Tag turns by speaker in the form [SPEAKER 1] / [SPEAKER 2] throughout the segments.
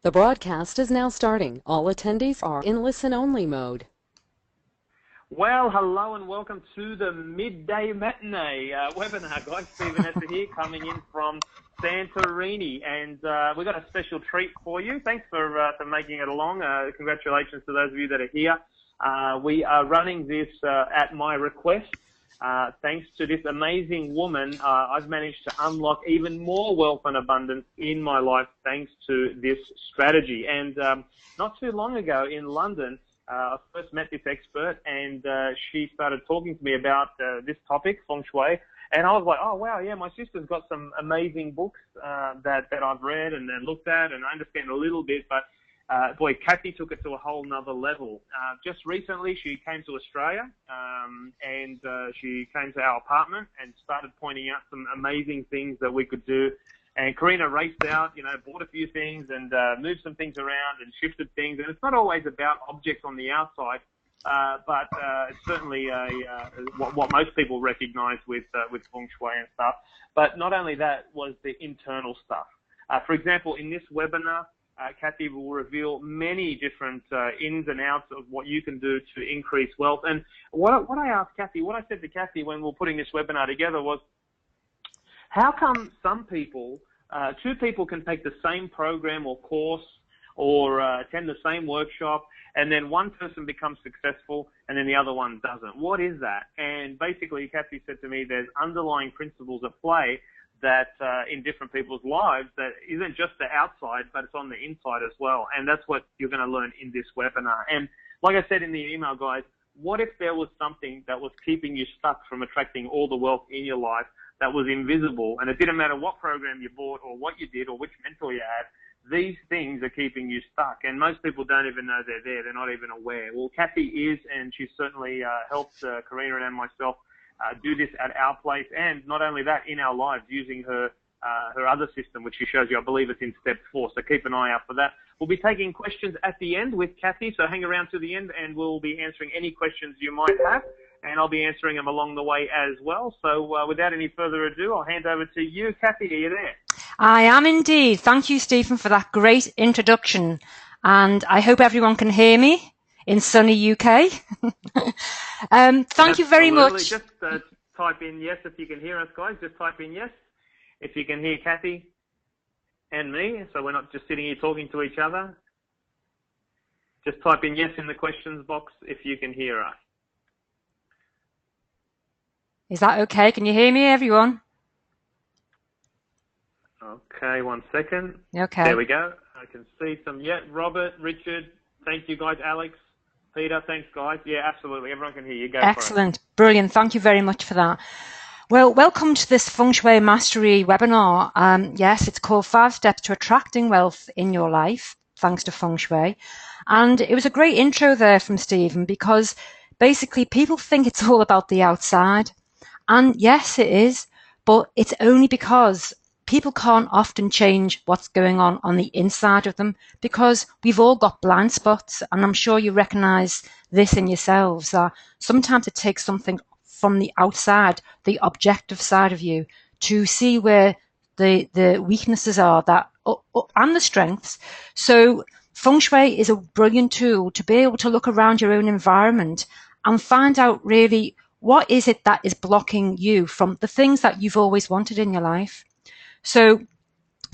[SPEAKER 1] The broadcast is now starting. All attendees are in listen-only mode.
[SPEAKER 2] Well, hello and welcome to the Midday Matinee webinar, guys. Stephen Esser here, coming in from Santorini, and we've got a special treat for you. Thanks for making it along. Congratulations to those of you that are here. We are running this at my request. Thanks to this amazing woman, I've managed to unlock even more wealth and abundance in my life thanks to this strategy. And not too long ago in London, I first met this expert, and she started talking to me about this topic, Feng Shui. And I was like, oh, wow, yeah, my sister's got some amazing books that I've read and looked at, and I understand a little bit, but boy, Cathi took it to a whole nother level. Just recently, she came to Australia, and she came to our apartment and started pointing out some amazing things that we could do. And Karina raced out, bought a few things and moved some things around and shifted things. And it's not always about objects on the outside, but it's certainly what most people recognize with Feng Shui and stuff. But not only that was the internal stuff. For example, in this webinar, Cathi will reveal many different ins and outs of what you can do to increase wealth. And what I asked Cathi, what I said to Cathi when we were putting this webinar together was, how come some people, two people can take the same program or course or attend the same workshop, and then one person becomes successful and then the other one doesn't? What is that? And basically, Cathi said to me, there's underlying principles at play that in different people's lives that isn't just the outside, but it's on the inside as well. And that's what you're going to learn in this webinar. And like I said in the email, guys, what if there was something that was keeping you stuck from attracting all the wealth in your life that was invisible, and it didn't matter what program you bought or what you did or which mentor you had, these things are keeping you stuck, and most people don't even know they're there. They're not even aware. Well, Cathi is, and she certainly helped Karina and myself do this at our place, and not only that, in our lives, using her other system, which she shows you. I believe it's in step 4, so keep an eye out for that. We'll be taking questions at the end with Cathi, so hang around to the end, and we'll be answering any questions you might have, and I'll be answering them along the way as well. So without any further ado, I'll hand over to you. Cathi, are you there?
[SPEAKER 3] I am indeed. Thank you, Stephen, for that great introduction, and I hope everyone can hear me in sunny UK. Thank you very much.
[SPEAKER 2] Just type in yes if you can hear us, guys. Just type in yes if you can hear Cathi and me, so we're not just sitting here talking to each other. Just type in yes in the questions box if you can hear us.
[SPEAKER 3] Is that okay? Can you hear me, everyone?
[SPEAKER 2] Okay, 1 second.
[SPEAKER 3] Okay.
[SPEAKER 2] There we go. I can see some. Yeah, Robert, Richard, thank you, guys. Alex, Peter, thanks, guys. Yeah, absolutely. Everyone can hear you. Go
[SPEAKER 3] Excellent.
[SPEAKER 2] For it.
[SPEAKER 3] Brilliant. Thank you very much for that. Well, welcome to this Feng Shui Mastery webinar. Yes, it's called 5 Steps to Attracting Wealth in Your Life, thanks to Feng Shui. And it was a great intro there from Stephen, because basically people think it's all about the outside. And yes, it is, but it's only because people can't often change what's going on the inside of them, because we've all got blind spots, and I'm sure you recognize this in yourselves, that sometimes it takes something from the outside, the objective side of you, to see where the weaknesses are and the strengths. So Feng Shui is a brilliant tool to be able to look around your own environment and find out really what is it that is blocking you from the things that you've always wanted in your life. So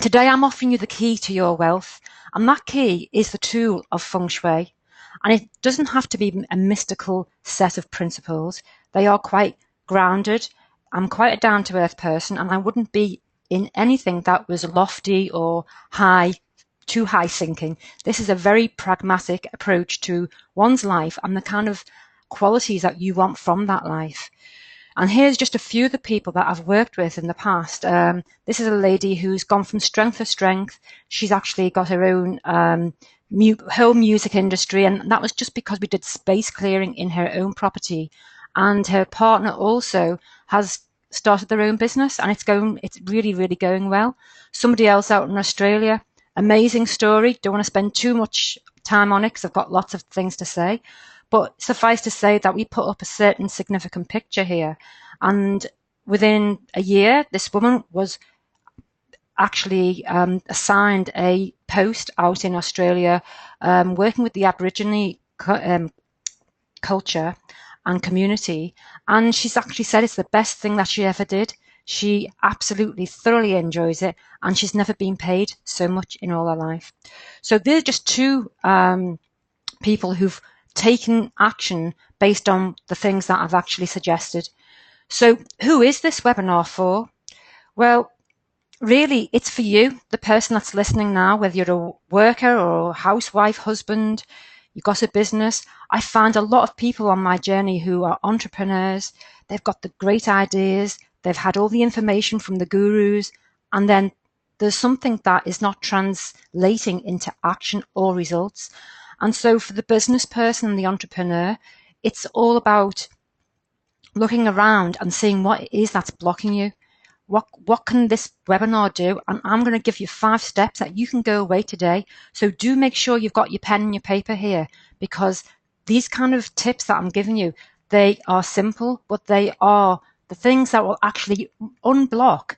[SPEAKER 3] today I'm offering you the key to your wealth, and that key is the tool of Feng Shui. And it doesn't have to be a mystical set of principles. They are quite grounded. I'm quite a down-to-earth person, and I wouldn't be in anything that was lofty or too high thinking. This is a very pragmatic approach to one's life and the kind of qualities that you want from that life. And here's just a few of the people that I've worked with in the past. This is a lady who's gone from strength to strength. She's actually got her own whole music industry, and that was just because we did space clearing in her own property. And her partner also has started their own business, and it's really, really going well. Somebody else out in Australia, amazing story. Don't want to spend too much time on it because I've got lots of things to say. But suffice to say that we put up a certain significant picture here. And within a year, this woman was actually assigned a post out in Australia working with the Aboriginal culture and community, and she's actually said it's the best thing that she ever did. She absolutely thoroughly enjoys it, and she's never been paid so much in all her life. So they're just two people who've taken action based on the things that I've actually suggested. So who is this webinar for? Well, really, it's for you, the person that's listening now, whether you're a worker or a housewife, husband, you've got a business. I find a lot of people on my journey who are entrepreneurs. They've got the great ideas. They've had all the information from the gurus. And then there's something that is not translating into action or results. And so for the business person and the entrepreneur, it's all about looking around and seeing what it is that's blocking you. What can this webinar do? And I'm going to give you 5 steps that you can go away today. So do make sure you've got your pen and your paper here, because these kind of tips that I'm giving you, they are simple, but they are the things that will actually unblock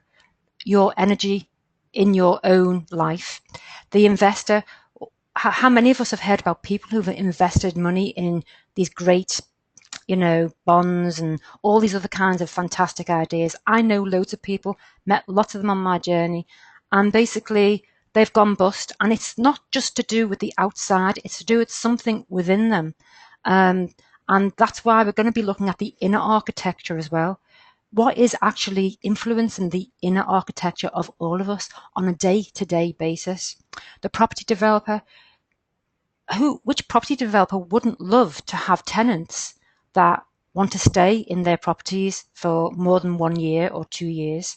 [SPEAKER 3] your energy in your own life. The investor, how many of us have heard about people who've invested money in these great bonds and all these other kinds of fantastic ideas? I know loads of people, met lots of them on my journey, and basically they've gone bust. And it's not just to do with the outside, it's to do with something within them. And that's why we're going to be looking at the inner architecture as well. What is actually influencing the inner architecture of all of us on a day-to-day basis? The property developer, which property developer wouldn't love to have tenants that want to stay in their properties for more than 1 year or 2 years?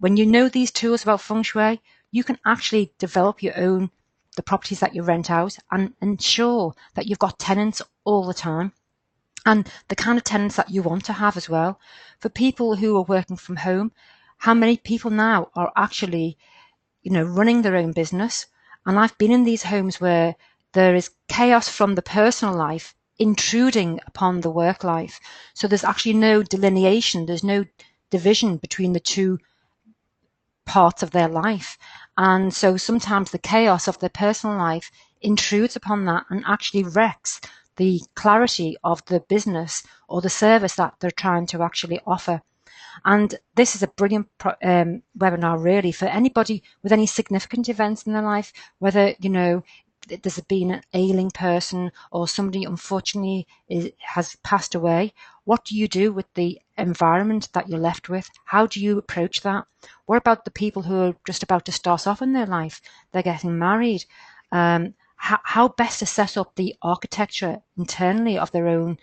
[SPEAKER 3] When you know these tools about Feng Shui, you can actually develop the properties that you rent out and ensure that you've got tenants all the time, and the kind of tenants that you want to have as well. For people who are working from home, how many people now are actually, running their own business? And I've been in these homes where there is chaos from the personal life intruding upon the work life. So there's actually no delineation, there's no division between the two parts of their life. And so sometimes the chaos of their personal life intrudes upon that and actually wrecks the clarity of the business or the service that they're trying to actually offer. And this is a brilliant webinar really for anybody with any significant events in their life, whether there's been an ailing person or somebody unfortunately has passed away. What do you do with the environment that you're left with? How do you approach that? What about the people who are just about to start off in their life? They're getting married. How best to set up the architecture internally of their own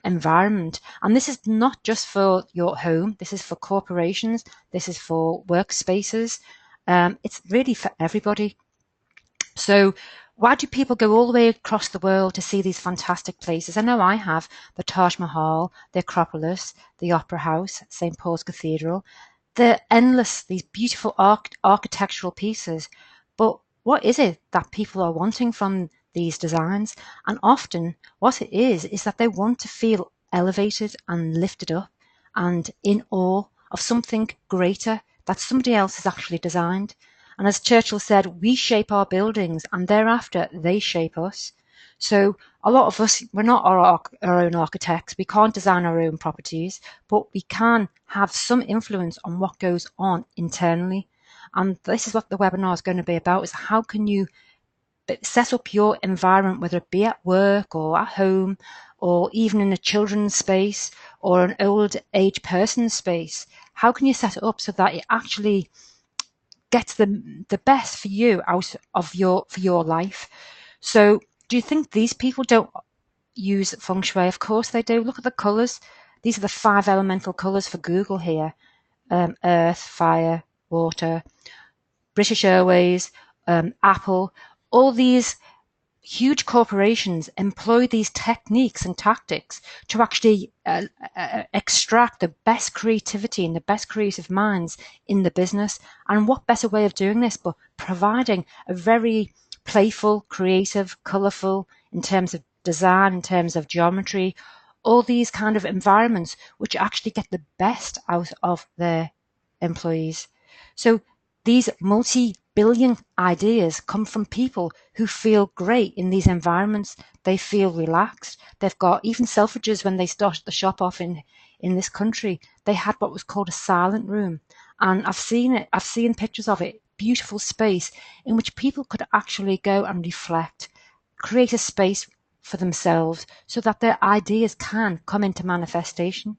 [SPEAKER 3] environment? And this is not just for your home. This is for corporations. This is for workspaces. It's really for everybody. So why do people go all the way across the world to see these fantastic places? I know I have: the Taj Mahal, the Acropolis, the Opera House, St. Paul's Cathedral. They're endless, these beautiful architectural pieces. But what is it that people are wanting from these designs? And often what it is that they want to feel elevated and lifted up and in awe of something greater that somebody else has actually designed. And as Churchill said, we shape our buildings and thereafter they shape us. So a lot of us, we're not our own architects. We can't design our own properties, but we can have some influence on what goes on internally. And this is what the webinar is going to be about, is how can you set up your environment, whether it be at work or at home or even in a children's space or an old age person's space. How can you set it up so that it actually gets the best for you out of for your life? So do you think these people don't use Feng Shui? Of course they do. Look at the colours. These are the 5 elemental colours for Google here. Earth, fire, water, British Airways, Apple. All these huge corporations employ these techniques and tactics to actually extract the best creativity and the best creative minds in the business. And what better way of doing this but providing a very playful, creative, colourful, in terms of design, in terms of geometry, all these kind of environments which actually get the best out of their employees. So these multi-billion ideas come from people who feel great in these environments. They feel relaxed. They've got even Selfridges, when they started the shop off in this country, they had what was called a silent room. And I've seen it. I've seen pictures of it. Beautiful space in which people could actually go and reflect, create a space for themselves so that their ideas can come into manifestation.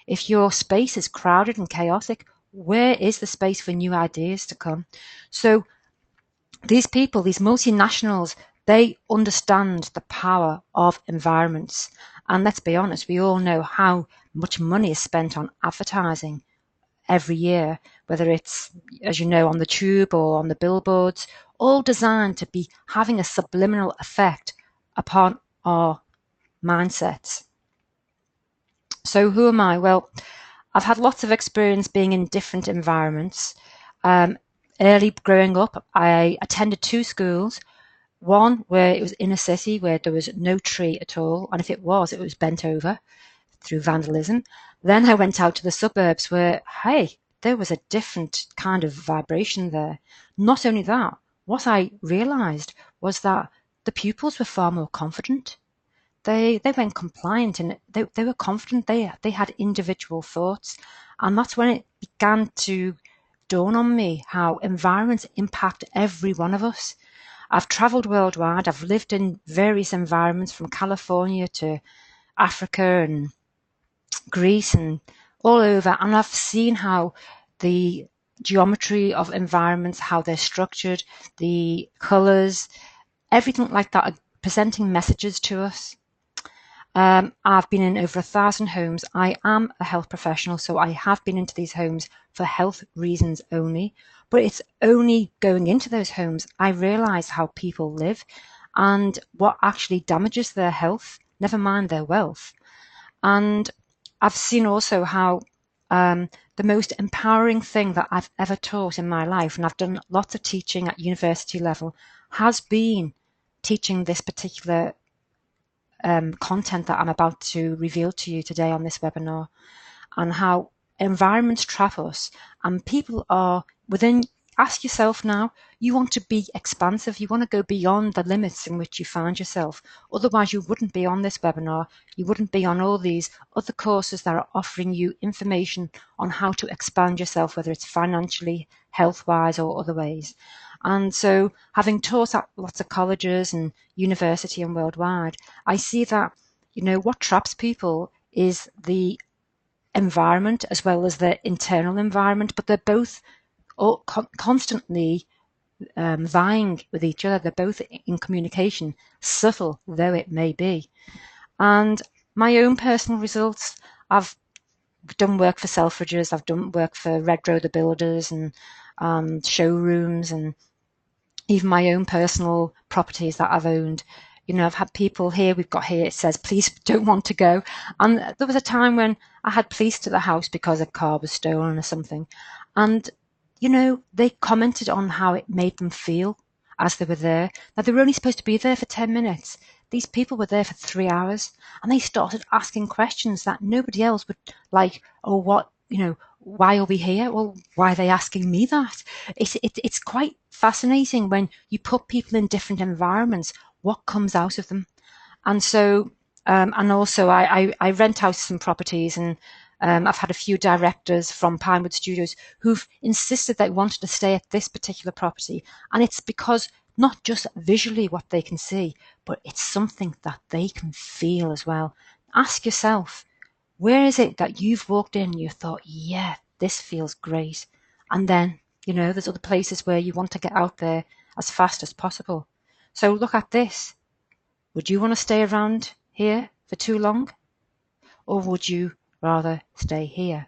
[SPEAKER 3] If your space is crowded and chaotic, where is the space for new ideas to come? So these people, these multinationals, they understand the power of environments. And let's be honest, we all know how much money is spent on advertising every year, whether it's, as you know, on the tube or on the billboards, all designed to be having a subliminal effect upon our mindsets. So who am I? Well, I've had lots of experience being in different environments. Early growing up, I attended 2 schools. One where it was in a city where there was no tree at all, and if it was bent over through vandalism. Then I went out to the suburbs where, hey, there was a different kind of vibration there. Not only that, what I realised was that the pupils were far more confident. They went compliant, and they were confident. They had individual thoughts, and that's when it began to dawn on me how environments impact every one of us. I've travelled worldwide. I've lived in various environments from California to Africa and Greece and all over, and I've seen how the geometry of environments, how they're structured, the colours, everything like that are presenting messages to us. I've been in over 1,000 homes. I am a health professional, so I have been into these homes for health reasons only. But it's only going into those homes I realise how people live and what actually damages their health, never mind their wealth. And I've seen also how the most empowering thing that I've ever taught in my life, and I've done lots of teaching at university level, has been teaching this particular content that I'm about to reveal to you today on this webinar, and how environments trap us, and people are within. Ask yourself now, you want to be expansive, you want to go beyond the limits in which you find yourself. Otherwise you wouldn't be on this webinar, you wouldn't be on all these other courses that are offering you information on how to expand yourself, whether it's financially, health-wise or other ways. And so, having taught at lots of colleges and university and worldwide, I see that, you know, what traps people is the environment as well as the internal environment, but they're both constantly vying with each other. They're both in communication, subtle though it may be. And my own personal results, I've done work for Selfridges, I've done work for Redrow the Builders and showrooms, and even my own personal properties that I've owned. You know, I've had people here, we've got here, it says, please don't want to go. And there was a time when I had police to the house because a car was stolen or something. And you know, they commented on how it made them feel as they were there. Now, they were only supposed to be there for 10 minutes. These people were there for 3 hours, and they started asking questions that nobody else would, like, oh, what, you know, why are we here? Well, why are they asking me that? It's quite fascinating when you put people in different environments, what comes out of them. And so, and also I rent out some properties, and I've had a few directors from Pinewood Studios who've insisted they wanted to stay at this particular property. And it's because not just visually what they can see, but it's something that they can feel as well. Ask yourself, where is it that you've walked in and you thought, yeah, this feels great? And then, you know, there's other places where you want to get out there as fast as possible. So look at this. Would you want to stay around here for too long? Or would you rather stay here?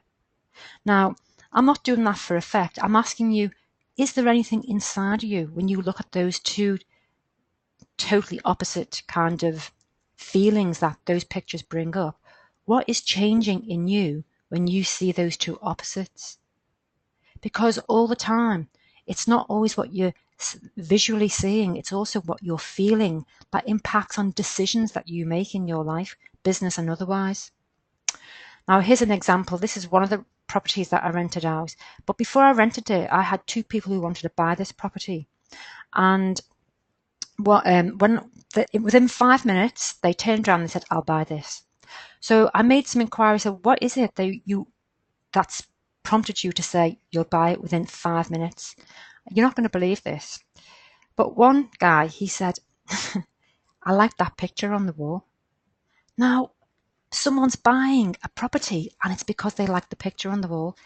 [SPEAKER 3] Now, I'm not doing that for effect. I'm asking you, is there anything inside you when you look at those two totally opposite kind of feelings that those pictures bring up? What is changing in you when you see those two opposites? Because all the time, it's not always what you're visually seeing, it's also what you're feeling that impacts on decisions that you make in your life, business and otherwise. Now, here's an example. This is one of the properties that I rented out. But before I rented it, I had two people who wanted to buy this property. And within 5 minutes, they turned around and said, I'll buy this. So I made some inquiries of what is it that's prompted you to say you'll buy it within 5 minutes. You're not going to believe this. But one guy, he said, I like that picture on the wall. Now, someone's buying a property and it's because they like the picture on the wall.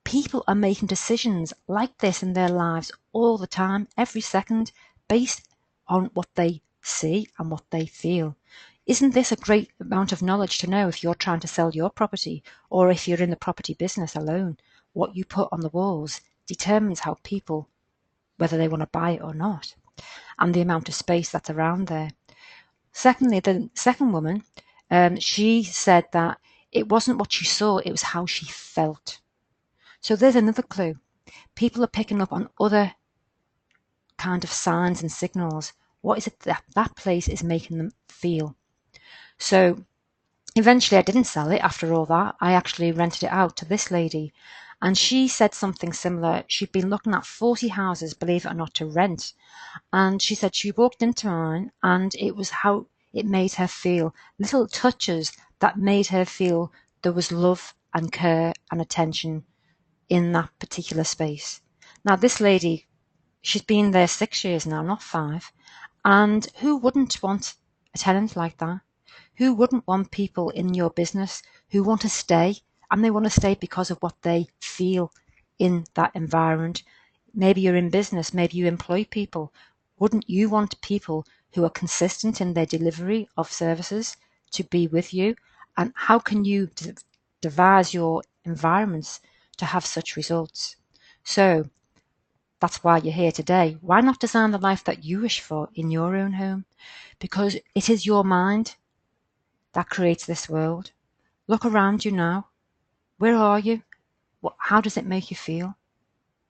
[SPEAKER 3] People are making decisions like this in their lives all the time, every second, based on what they see and what they feel. Isn't this a great amount of knowledge to know if you're trying to sell your property, or if you're in the property business alone? What you put on the walls determines how people, whether they want to buy it or not, and the amount of space that's around there. Secondly, the second woman, she said that it wasn't what she saw, it was how she felt. So there's another clue. People are picking up on other kind of signs and signals. What is it that place is making them feel? So eventually I didn't sell it after all that. I actually rented it out to this lady. And she said something similar. She'd been looking at 40 houses, believe it or not, to rent. And she said she walked into mine and it was how it made her feel. Little touches that made her feel there was love and care and attention in that particular space. Now, this lady, she's been there 6 years now, not 5. And who wouldn't want a tenant like that? Who wouldn't want people in your business who want to stay? And they want to stay because of what they feel in that environment. Maybe you're in business, maybe you employ people. Wouldn't you want people who are consistent in their delivery of services to be with you? And how can you devise your environments to have such results? So that's why you're here today. Why not design the life that you wish for in your own home? Because it is your mind that creates this world. Look around you now. Where are you? How does it make you feel?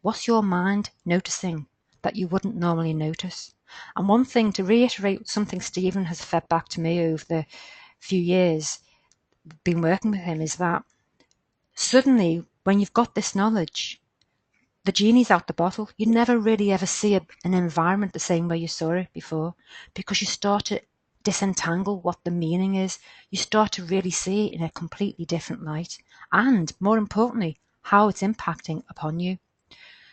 [SPEAKER 3] What's your mind noticing that you wouldn't normally notice? And one thing, to reiterate something Stephen has fed back to me over the few years been working with him, is that suddenly when you've got this knowledge, the genie's out the bottle. You never really ever see an environment the same way you saw it before, because you start to disentangle what the meaning is. You start to really see it in a completely different light, and more importantly, how it's impacting upon you.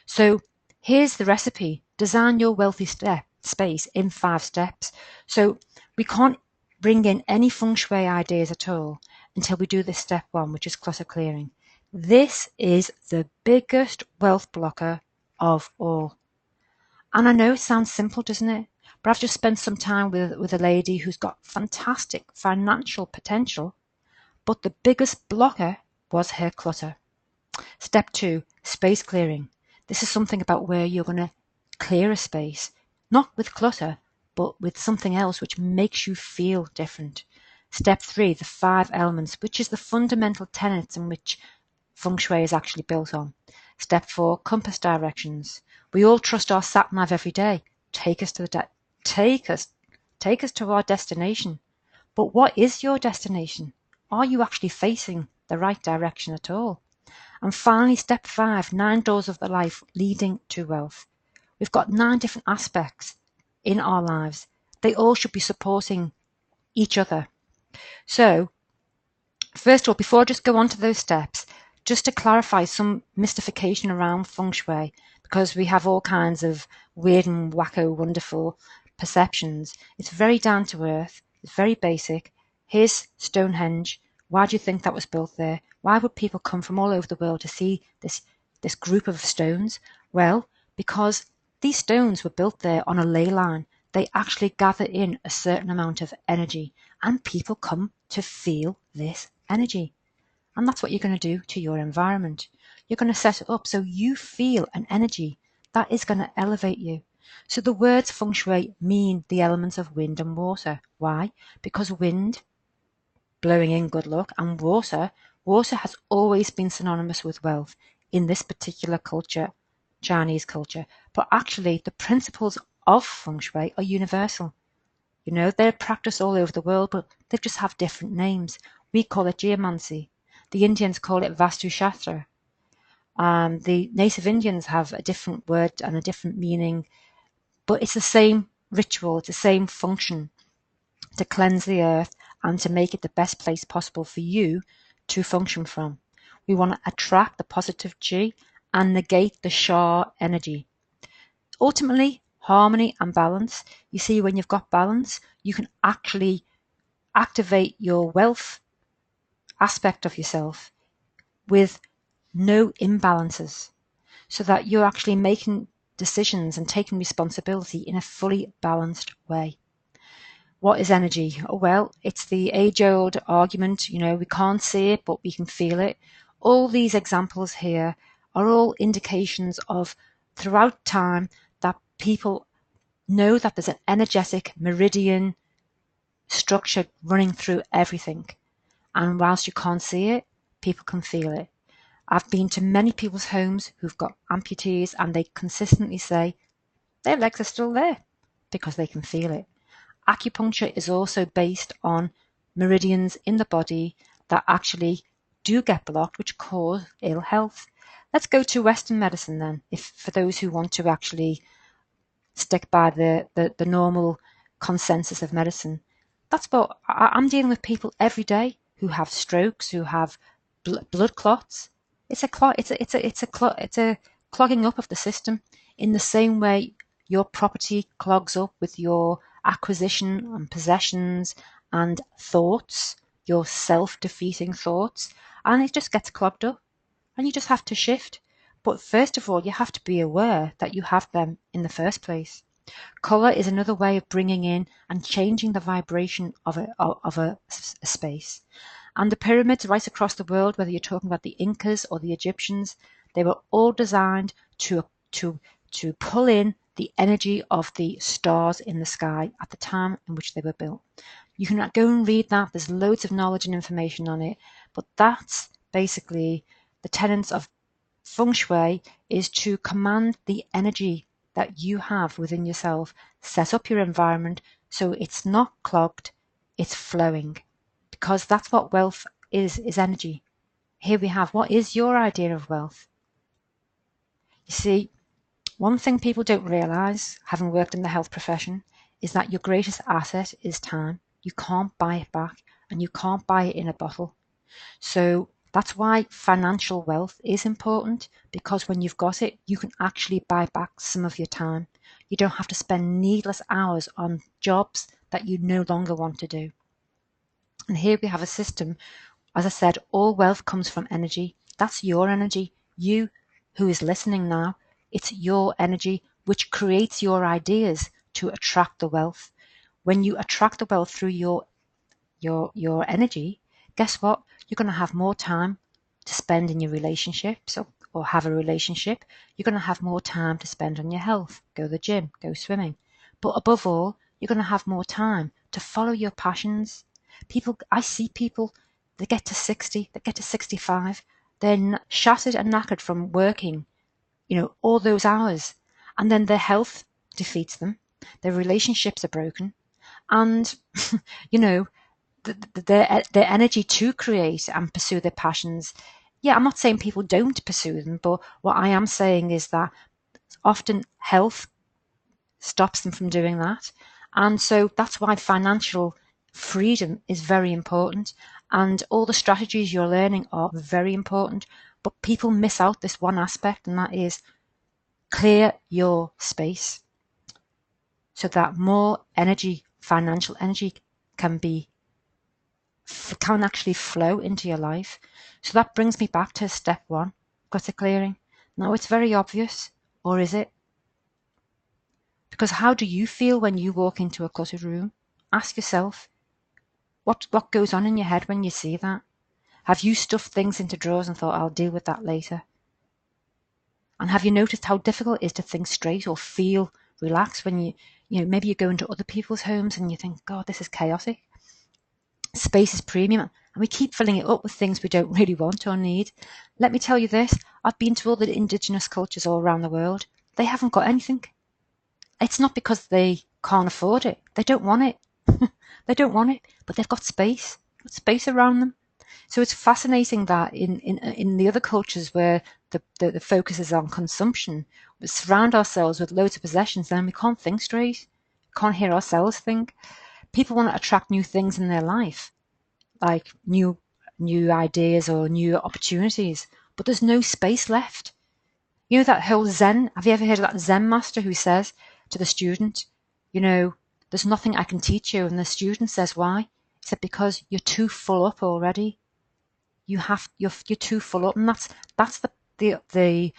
[SPEAKER 3] So here's the recipe. Design your wealthy space in 5 steps. So we can't bring in any feng shui ideas at all until we do this step 1, which is clutter clearing. This is the biggest wealth blocker of all. And I know it sounds simple, doesn't it? But I've just spent some time with a lady who's got fantastic financial potential, but the biggest blocker was her clutter. Step 2, space clearing. This is something about where you're going to clear a space, not with clutter, but with something else which makes you feel different. Step 3, the 5 elements, which is the fundamental tenets in which Feng Shui is actually built on. Step 4, compass directions. We all trust our sat nav every day. Take us to our destination. But what is your destination? Are you actually facing the right direction at all? And finally, step 5, 9 doors of the life leading to wealth. We've got 9 different aspects in our lives. They all should be supporting each other. So, first of all, before I just go on to those steps, just to clarify some mystification around Feng Shui, because we have all kinds of weird and wacko, wonderful perceptions. It's very down to earth. It's very basic. Here's Stonehenge. Why do you think that was built there? Why would people come from all over the world to see this group of stones? Well, because these stones were built there on a ley line. They actually gather in a certain amount of energy, and people come to feel this energy. And that's what you're going to do to your environment. You're going to set it up so you feel an energy that is going to elevate you. So the words Feng Shui mean the elements of wind and water. Why? Because wind, blowing in good luck, and water has always been synonymous with wealth in this particular culture, Chinese culture. But actually, the principles of Feng Shui are universal. You know, they're practiced all over the world, but they just have different names. We call it geomancy. The Indians call it Vastu Shastra. The native Indians have a different word and a different meaning, but it's the same ritual, it's the same function to cleanse the earth and to make it the best place possible for you to function from. We want to attract the positive chi and negate the sha energy. Ultimately, harmony and balance. You see, when you've got balance, you can actually activate your wealth aspect of yourself with no imbalances, so that you're actually making decisions and taking responsibility in a fully balanced way. What is energy? Oh, well, it's the age-old argument, we can't see it, but we can feel it. All these examples here are all indications of, throughout time, that people know that there's an energetic meridian structure running through everything. And whilst you can't see it, people can feel it. I've been to many people's homes who've got amputees, and they consistently say their legs are still there because they can feel it. Acupuncture is also based on meridians in the body that actually do get blocked, which cause ill health. Let's go to Western medicine then, for those who want to actually stick by the normal consensus of medicine. That's what I'm dealing with. People every day who have strokes, who have blood clots. It's a clogging up of the system, in the same way your property clogs up with your acquisition and possessions and thoughts, your self-defeating thoughts, and it just gets clogged up, and you just have to shift. But first of all, you have to be aware that you have them in the first place. Colour is another way of bringing in and changing the vibration of a space. And the pyramids right across the world, whether you're talking about the Incas or the Egyptians, they were all designed to pull in the energy of the stars in the sky at the time in which they were built. You can go and read that. There's loads of knowledge and information on it. But that's basically the tenets of Feng Shui, is to command the energy that you have within yourself. Set up your environment so it's not clogged, it's flowing. Because that's what wealth is energy. Here we have, what is your idea of wealth? You see, one thing people don't realise, having worked in the health profession, is that your greatest asset is time. You can't buy it back, and you can't buy it in a bottle. So that's why financial wealth is important, because when you've got it, you can actually buy back some of your time. You don't have to spend needless hours on jobs that you no longer want to do. And here we have a system. As I said, all wealth comes from energy. That's your energy. You who is listening now, it's your energy which creates your ideas to attract the wealth. When you attract the wealth through your energy, guess what? You're going to have more time to spend in your relationships or have a relationship. You're going to have more time to spend on your health, go to the gym, go swimming. But above all, you're going to have more time to follow your passions. I see people, they get to 60, they get to 65, they're shattered and knackered from working, all those hours. And then their health defeats them, their relationships are broken, and, their energy to create and pursue their passions. Yeah, I'm not saying people don't pursue them, but what I am saying is that often health stops them from doing that. And so that's why financial freedom is very important, and all the strategies you're learning are very important. But people miss out this one aspect, and that is clear your space so that more energy, financial energy, can actually flow into your life. So that brings me back to step one, clutter clearing. Now, it's very obvious, or is it? Because how do you feel when you walk into a cluttered room? Ask yourself, what goes on in your head when you see that? Have you stuffed things into drawers and thought, I'll deal with that later? And have you noticed how difficult it is to think straight or feel relaxed when maybe you go into other people's homes and you think, God, this is chaotic. Space is premium, and we keep filling it up with things we don't really want or need. Let me tell you this, I've been to all the indigenous cultures all around the world. They haven't got anything. It's not because they can't afford it. They don't want it. They don't want it, but they've got space around them. So it's fascinating that in the other cultures where the focus is on consumption, we surround ourselves with loads of possessions, then we can't think straight, can't hear ourselves think. People want to attract new things in their life, like new ideas or new opportunities, but there's no space left. You know that whole Zen, have you ever heard of that Zen master who says to the student, there's nothing I can teach you, and the student says, why? He said, because you're too full up already. You're too full up, and that's the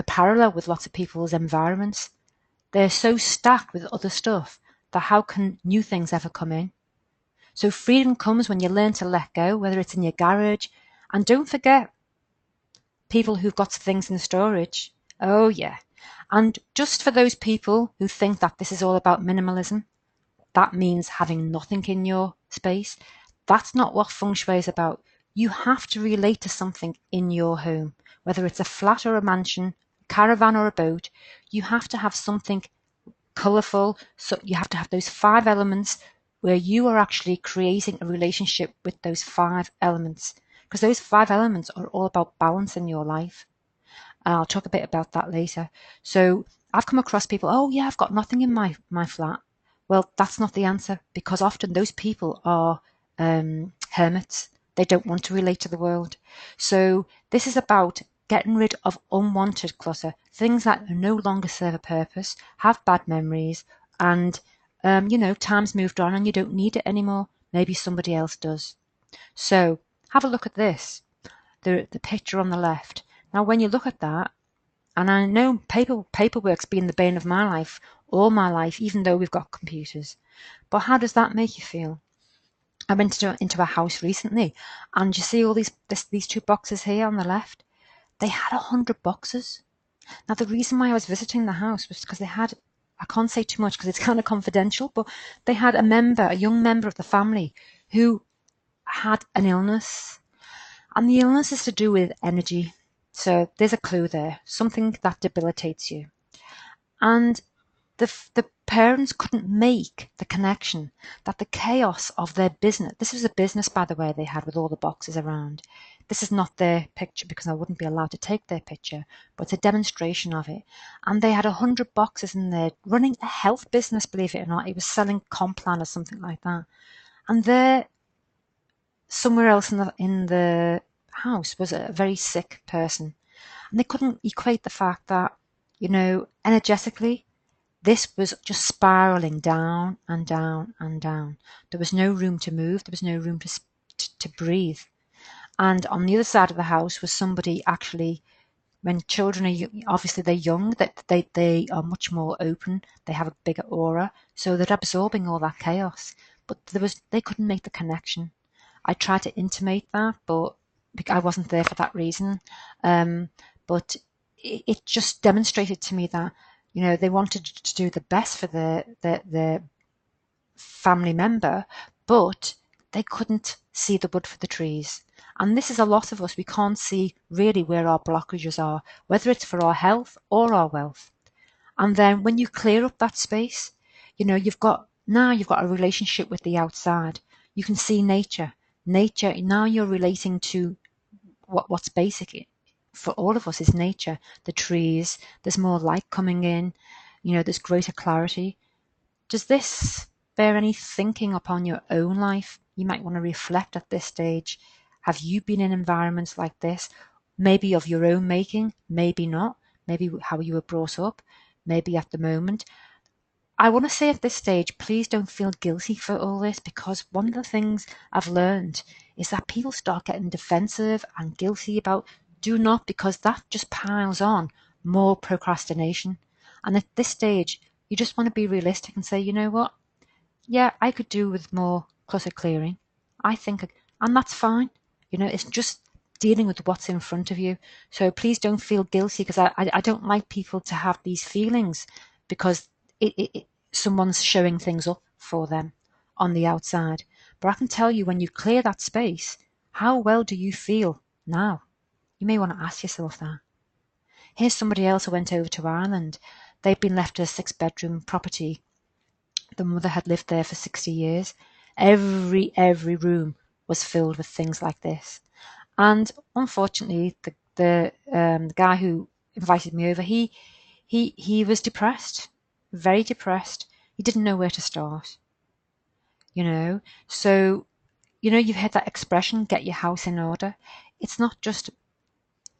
[SPEAKER 3] parallel with lots of people's environments. They're so stacked with other stuff that how can new things ever come in? So freedom comes when you learn to let go, whether it's in your garage. And don't forget, people who've got things in storage. Oh yeah. And just for those people who think that this is all about minimalism, that means having nothing in your space. That's not what Feng Shui is about. You have to relate to something in your home, whether it's a flat or a mansion, caravan or a boat. You have to have something colourful. So you have to have those 5 elements where you are actually creating a relationship with those 5 elements, because those 5 elements are all about balance in your life. I'll talk a bit about that later. So I've come across people, oh yeah, I've got nothing in my flat. Well, that's not the answer, because often those people are hermits. They don't want to relate to the world. So this is about getting rid of unwanted clutter, things that no longer serve a purpose, have bad memories, and time's moved on and you don't need it anymore. Maybe somebody else does. So have a look at this, the picture on the left. Now, when you look at that, and I know paperwork's been the bane of my life, all my life, even though we've got computers. But how does that make you feel? I went into a house recently, and you see all these 2 boxes here on the left? They had 100 boxes. Now, the reason why I was visiting the house was because they had, I can't say too much because it's kind of confidential, but they had a young member of the family who had an illness. And the illness is to do with energy. So there's a clue there, something that debilitates you. And the parents couldn't make the connection that the chaos of their business, this was a business, by the way, they had with all the boxes around. This is not their picture because I wouldn't be allowed to take their picture, but it's a demonstration of it. And they had 100 boxes in there, running a health business, believe it or not. It was selling Complan or something like that. And there, somewhere else in the house was a very sick person. And they couldn't equate the fact that, energetically, this was just spiraling down and down and down. There was no room to move. There was no room to breathe. And on the other side of the house was somebody actually, when children are, obviously they're young, that they are much more open. They have a bigger aura. So they're absorbing all that chaos. But they couldn't make the connection. I tried to intimate that, but I wasn't there for that reason. But it just demonstrated to me that, they wanted to do the best for their family member, but they couldn't see the wood for the trees. And this is a lot of us. We can't see really where our blockages are, whether it's for our health or our wealth. And then when you clear up that space, you've got a relationship with the outside. You can see nature. Now you're relating to what's basic for all of us is nature, the trees, there's more light coming in, there's greater clarity. Does this bear any thinking upon your own life? You might want to reflect at this stage. Have you been in environments like this? Maybe of your own making, maybe not, maybe how you were brought up, maybe at the moment. I want to say at this stage, please don't feel guilty for all this, because one of the things I've learned is that people start getting defensive and guilty about do not, because that just piles on more procrastination. And at this stage, you just want to be realistic and say, you know what? Yeah, I could do with more clutter clearing. I think, and that's fine. It's just dealing with what's in front of you. So please don't feel guilty, because I don't like people to have these feelings because someone's showing things up for them on the outside. But I can tell you, when you clear that space, how well do you feel now? You may want to ask yourself that. Here's somebody else who went over to Ireland. They'd been left a 6-bedroom property. The mother had lived there for 60 years. Every room was filled with things like this. And unfortunately, the guy who invited me over, he was depressed, very depressed. He didn't know where to start, you know. So, you know, you've heard that expression, get your house in order. It's not just,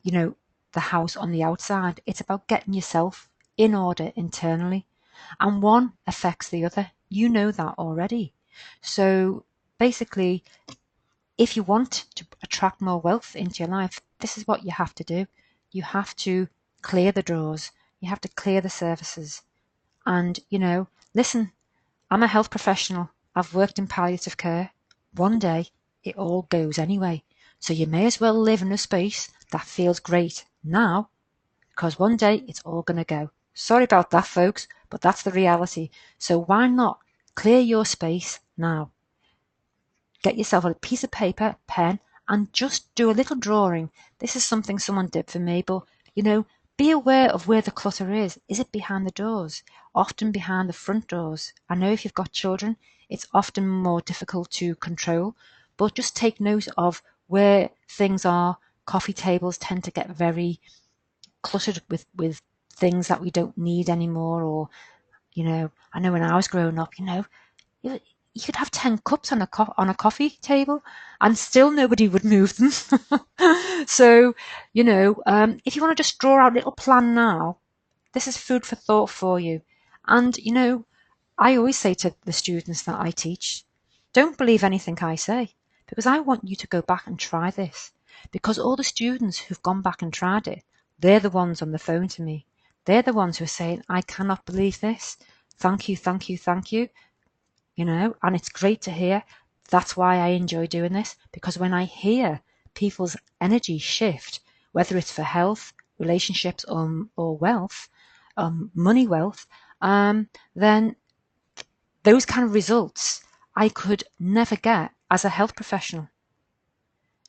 [SPEAKER 3] you know, the house on the outside. It's about getting yourself in order internally. And one affects the other. You know that already. So basically, if you want to attract more wealth into your life, this is what you have to do. You have to clear the drawers. You have to clear the services. And, you know, listen, I'm a health professional. I've worked in palliative care. One day, it all goes anyway. So you may as well live in a space that feels great now, because one day it's all going to go. Sorry about that, folks, but that's the reality. So why not clear your space now? Get yourself a piece of paper, pen, and just do a little drawing. This is something someone did for me, but, you know, be aware of where the clutter is. Is it behind the doors? Often behind the front doors. I know if you've got children, it's often more difficult to control, but just take note of where things are. Coffee tables tend to get very cluttered with things that we don't need anymore, or, you know, I know when I was growing up, you know, you could have 10 cups on a coffee table and still nobody would move them. So, you know, if you want to just draw out a little plan now, this is food for thought for you. And, you know, I always say to the students that I teach, don't believe anything I say, because I want you to go back and try this. Because all the students who've gone back and tried it, they're the ones on the phone to me. They're the ones who are saying, I cannot believe this. Thank you, thank you, thank you. You know, and it's great to hear. That's why I enjoy doing this, because when I hear people's energy shift, whether it's for health, relationships, or wealth, money wealth, then those kind of results I could never get as a health professional.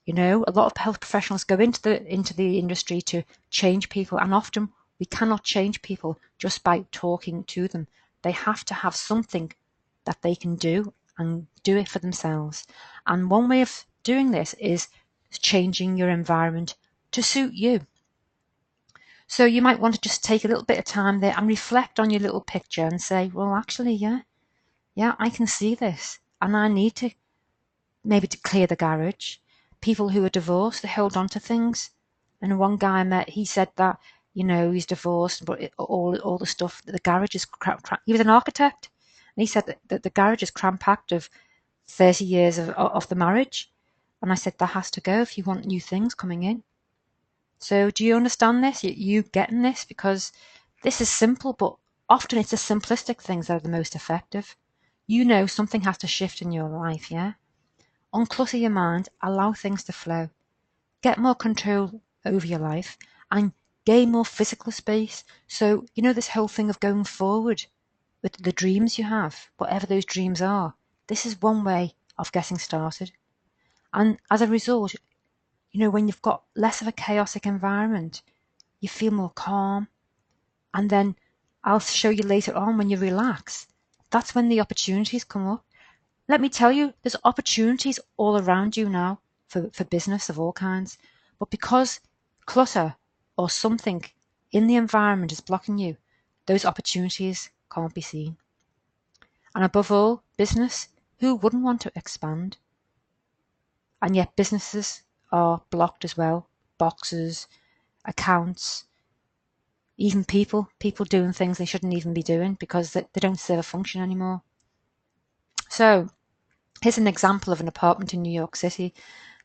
[SPEAKER 3] You know, a lot of health professionals go into the industry to change people, and often we cannot change people just by talking to them. They have to have something that they can do and do it for themselves. And one way of doing this is changing your environment to suit you. So you might want to just take a little bit of time there and reflect on your little picture and say, well, actually, yeah, I can see this, and I need to maybe to clear the garage. People who are divorced, they hold on to things. And one guy I met, he said that, you know, he's divorced, but all the stuff, the garage is he was an architect. And he said that the garage is cram-packed of 30 years of the marriage. And I said, that has to go if you want new things coming in. So do you understand this? You getting this? Because this is simple, but often it's the simplistic things that are the most effective. You know something has to shift in your life, yeah? Unclutter your mind, allow things to flow. Get more control over your life and gain more physical space. So, you know, this whole thing of going forward with the dreams you have, whatever those dreams are, this is one way of getting started. And as a result, you know, when you've got less of a chaotic environment, you feel more calm. And then I'll show you later on when you relax, that's when the opportunities come up. Let me tell you, there's opportunities all around you now for business of all kinds. But because clutter or something in the environment is blocking you, those opportunities can't be seen. And above all, business, who wouldn't want to expand? And yet businesses are blocked as well. Boxes, accounts, even people doing things they shouldn't even be doing because they don't serve a function anymore. So here's an example of an apartment in New York City.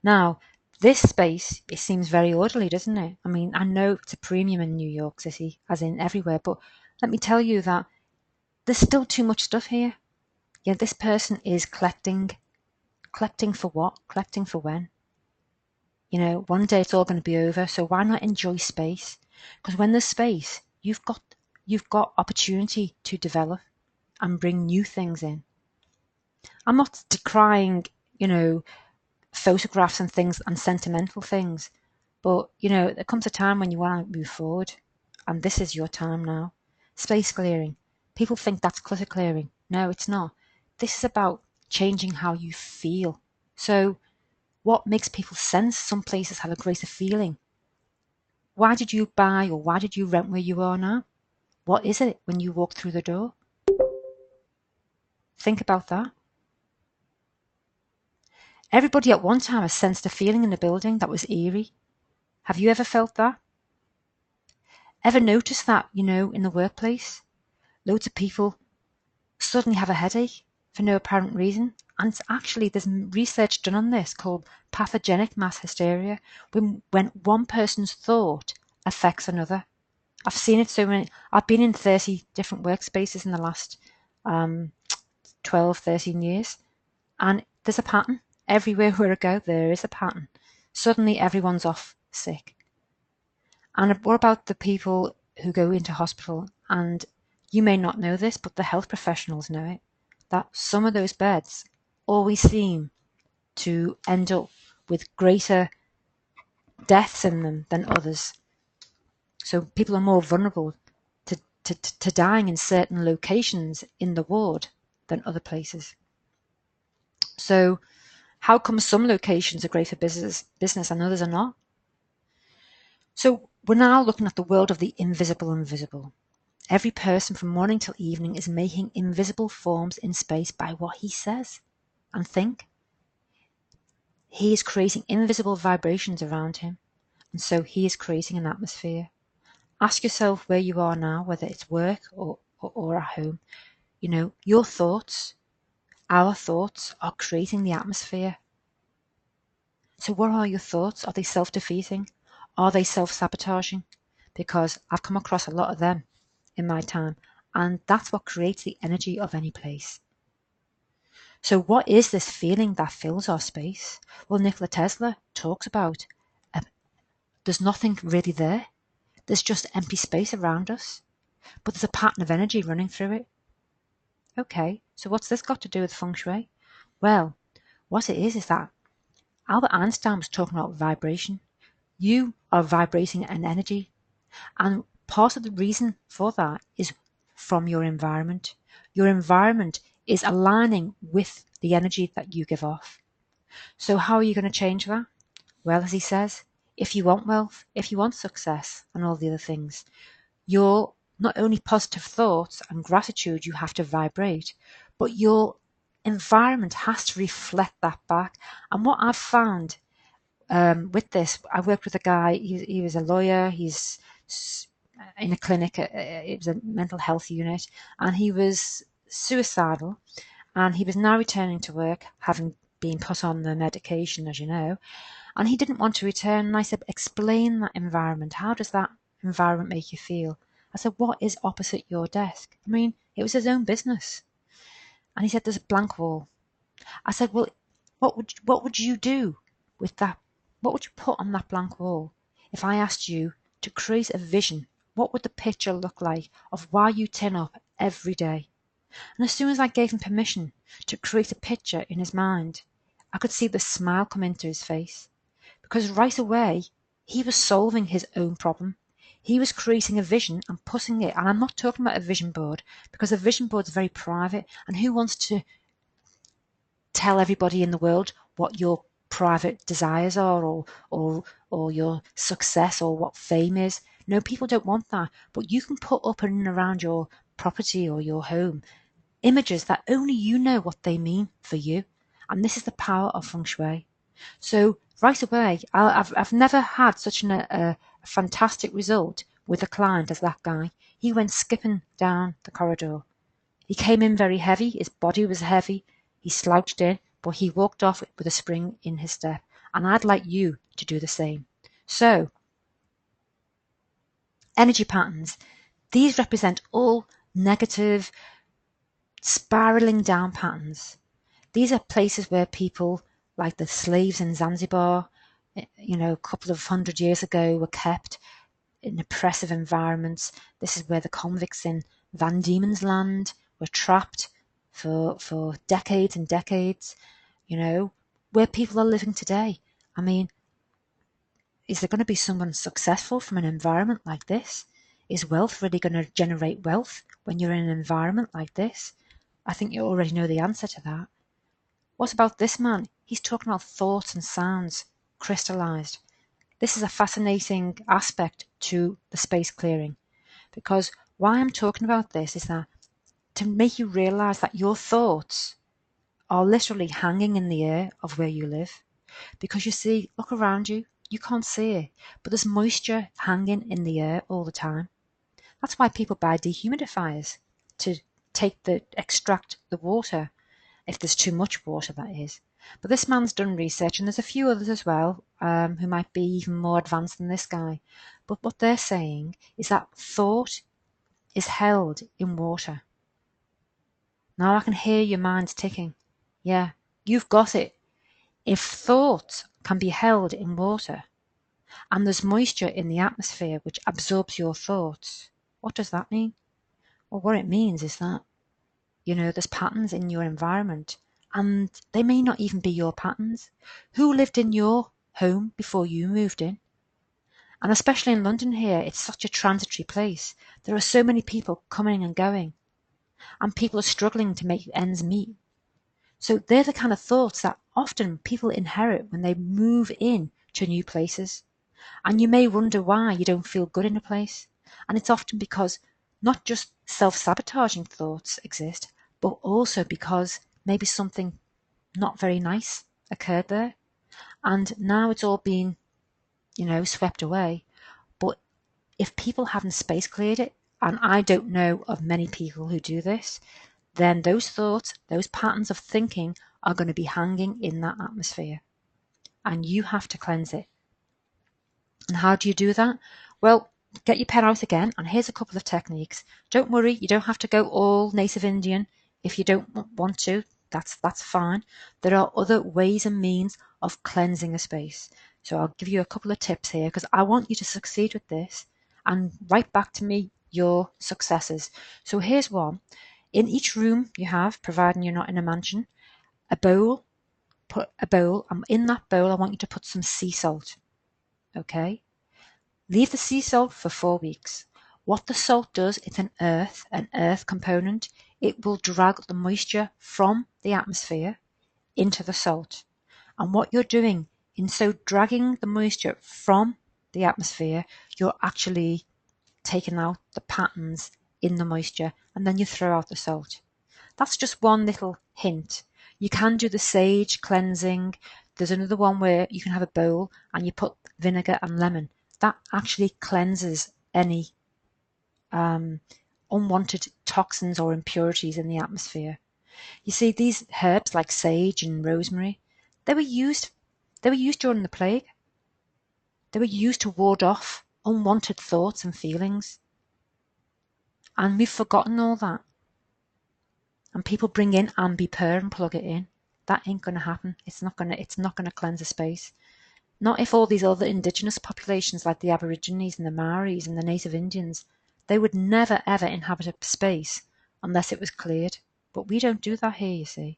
[SPEAKER 3] Now, this space, it seems very orderly, doesn't it? I mean, I know it's a premium in New York City, as in everywhere, but let me tell you that there's still too much stuff here. Yeah, this person is collecting. Collecting for what? Collecting for when? You know, one day it's all going to be over, so why not enjoy space? Because when there's space, you've got opportunity to develop and bring new things in. I'm not decrying, you know, photographs and things and sentimental things, but, you know, there comes a time when you want to move forward, and this is your time now. Space clearing. People think that's clutter clearing. No, it's not. This is about changing how you feel. So What makes people sense some places have a greater feeling? Why did you buy or why did you rent where you are now? What is it when you walk through the door? Think about that. Everybody at one time has sensed a feeling in the building that was eerie. Have you ever felt that? Ever noticed that, in the workplace? Loads of people suddenly have a headache for no apparent reason. And actually, there's research done on this called pathogenic mass hysteria, when one person's thought affects another. I've seen it so many. I've been in 30 different workspaces in the last 12, 13 years. And there's a pattern. Everywhere where I go, there is a pattern. Suddenly, everyone's off sick. And what about the people who go into hospital? And you may not know this, but the health professionals know it, that some of those beds always seem to end up with greater deaths in them than others. So people are more vulnerable to dying in certain locations in the ward than other places. So how come some locations are great for business and others are not? So we're now looking at the world of the invisible and visible. Every person from morning till evening is making invisible forms in space by what he says and think. He is creating invisible vibrations around him, and so he is creating an atmosphere. Ask yourself where you are now, whether it's work or at home. Your thoughts, our thoughts are creating the atmosphere. So what are your thoughts? Are they self-defeating? Are they self-sabotaging? Because I've come across a lot of them in my time, and that's what creates the energy of any place. So what is this feeling that fills our space? Well, Nikola Tesla talks about there's nothing really there. There's just empty space around us, but there's a pattern of energy running through it. Okay, so what's this got to do with Feng Shui? Well, what it is that Albert Einstein was talking about vibration. You are vibrating an energy, and part of the reason for that is from your environment. Your environment is aligning with the energy that you give off. So how are you going to change that? Well, as he says, if you want wealth, if you want success and all the other things, your not only positive thoughts and gratitude you have to vibrate, but your environment has to reflect that back. And what I've found with this, I worked with a guy, he was a lawyer, he's in a clinic, it was a mental health unit, and he was suicidal, and he was now returning to work, having been put on the medication, as you know, and he didn't want to return. And I said, explain that environment. How does that environment make you feel? I said, what is opposite your desk? I mean, it was his own business. And he said, there's a blank wall. I said, well, what would you do with that? What would you put on that blank wall? If I asked you to create a vision, what would the picture look like of why you turn up every day? And as soon as I gave him permission to create a picture in his mind, I could see the smile come into his face. Because right away, he was solving his own problem. He was creating a vision and putting it, and I'm not talking about a vision board, because a vision board is very private, and who wants to tell everybody in the world what your private desires are, or your success, or what fame is? No, people don't want that. But you can put up and around your property or your home images that only you know what they mean for you. And this is the power of Feng Shui. So right away, I've never had such a fantastic result with a client as that guy. He went skipping down the corridor. He came in very heavy. His body was heavy. He slouched in, but he walked off with a spring in his step. And I'd like you to do the same. So, energy patterns. These represent all negative, spiraling down patterns. These are places where people, like the slaves in Zanzibar, a couple of 100 years ago, were kept in oppressive environments. This is where the convicts in Van Diemen's Land were trapped for decades and decades, where people are living today. I mean, is there going to be someone successful from an environment like this? Is wealth really going to generate wealth when you're in an environment like this? I think you already know the answer to that. What about this man? He's talking about thoughts and sounds crystallized. This is a fascinating aspect to the space clearing, because why I'm talking about this is that to make you realize that your thoughts are literally hanging in the air of where you live. Because you see, look around you, you can't see it, but there's moisture hanging in the air all the time. That's why people buy dehumidifiers, to extract the water, if there's too much water, that is. But this man's done research, and there's a few others as well, who might be even more advanced than this guy. But what they're saying is that thought is held in water. Now I can hear your mind ticking. Yeah, you've got it. If thoughts can be held in water, and there's moisture in the atmosphere which absorbs your thoughts, what does that mean? Well, what it means is that, there's patterns in your environment, and they may not even be your patterns. Who lived in your home before you moved in? And especially in London here, it's such a transitory place. There are so many people coming and going, and people are struggling to make ends meet. So they're the kind of thoughts that often people inherit when they move in to new places. And you may wonder why you don't feel good in a place. And it's often because not just self-sabotaging thoughts exist, but also because maybe something not very nice occurred there. And now it's all been, swept away. But if people haven't space cleared it, and I don't know of many people who do this, then those thoughts, those patterns of thinking are going to be hanging in that atmosphere. And you have to cleanse it. And how do you do that? Well, get your pen out again, and here's a couple of techniques. Don't worry, you don't have to go all Native Indian if you don't want to. That's fine. There are other ways and means of cleansing a space. So I'll give you a couple of tips here, because I want you to succeed with this and write back to me your successes. So here's one. In each room you have, providing you're not in a mansion, a bowl. Put a bowl, and in that bowl I want you to put some sea salt. Okay? Leave the sea salt for 4 weeks. What the salt does, it's an earth component. It will drag the moisture from the atmosphere into the salt. And what you're doing in so dragging the moisture from the atmosphere, you're actually taking out the patterns in the moisture, and then you throw out the salt. That's just one little hint. You can do the sage cleansing. There's another one where you can have a bowl and you put vinegar and lemon. That actually cleanses any unwanted toxins or impurities in the atmosphere. You see, these herbs like sage and rosemary, they were used during the plague. They were used to ward off unwanted thoughts and feelings. And we've forgotten all that. And people bring in ambipur and plug it in. That ain't going to happen. It's not going to cleanse a space. Not if all these other indigenous populations like the Aborigines and the Maoris and the Native Indians, they would never ever inhabit a space unless it was cleared. But we don't do that here, you see.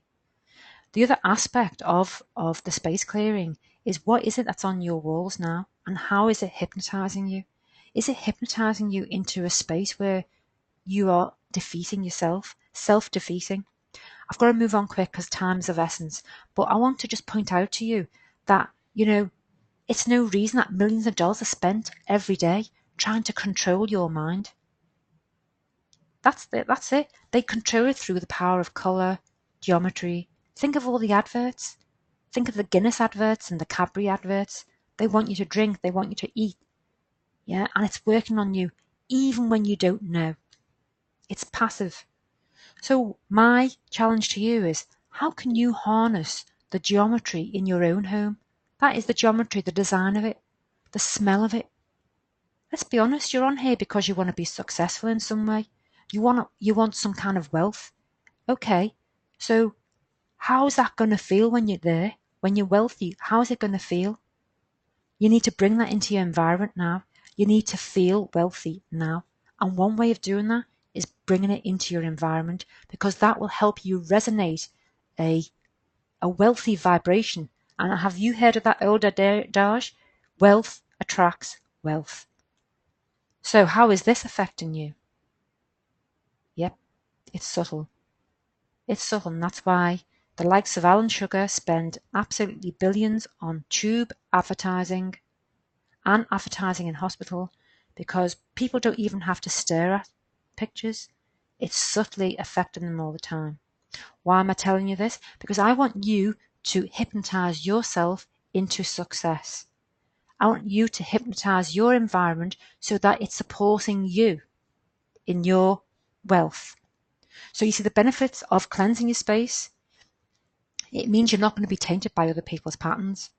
[SPEAKER 3] The other aspect of the space clearing is, what is it that's on your walls now, and how is it hypnotizing you? Is it hypnotizing you into a space where you are defeating yourself, self-defeating? I've got to move on quick because time's of essence, but I want to just point out to you that, it's no reason that millions of dollars are spent every day trying to control your mind. That's it. They control it through the power of colour, geometry. Think of all the adverts. Think of the Guinness adverts and the Cadbury adverts. They want you to drink, they want you to eat. Yeah, and it's working on you even when you don't know. It's passive. So my challenge to you is, how can you harness the geometry in your own home? That is the geometry, the design of it, the smell of it. Let's be honest, you're on here because you want to be successful in some way. You want some kind of wealth. Okay, so how's that going to feel when you're there? When you're wealthy, how's it going to feel? You need to bring that into your environment now. You need to feel wealthy now. And one way of doing that is bringing it into your environment, because that will help you resonate a wealthy vibration. And have you heard of that old adage? Wealth attracts wealth. So how is this affecting you? Yep, it's subtle. It's subtle, and that's why The likes of Alan Sugar spend absolutely billions on tube advertising and advertising in hospital because people don't even have to stare at pictures. It's subtly affecting them all the time. Why am I telling you this? Because I want you to hypnotize yourself into success. I want you to hypnotize your environment so that it's supporting you in your wealth. So you see the benefits of cleansing your space. It means you're not going to be tainted by other people's patterns.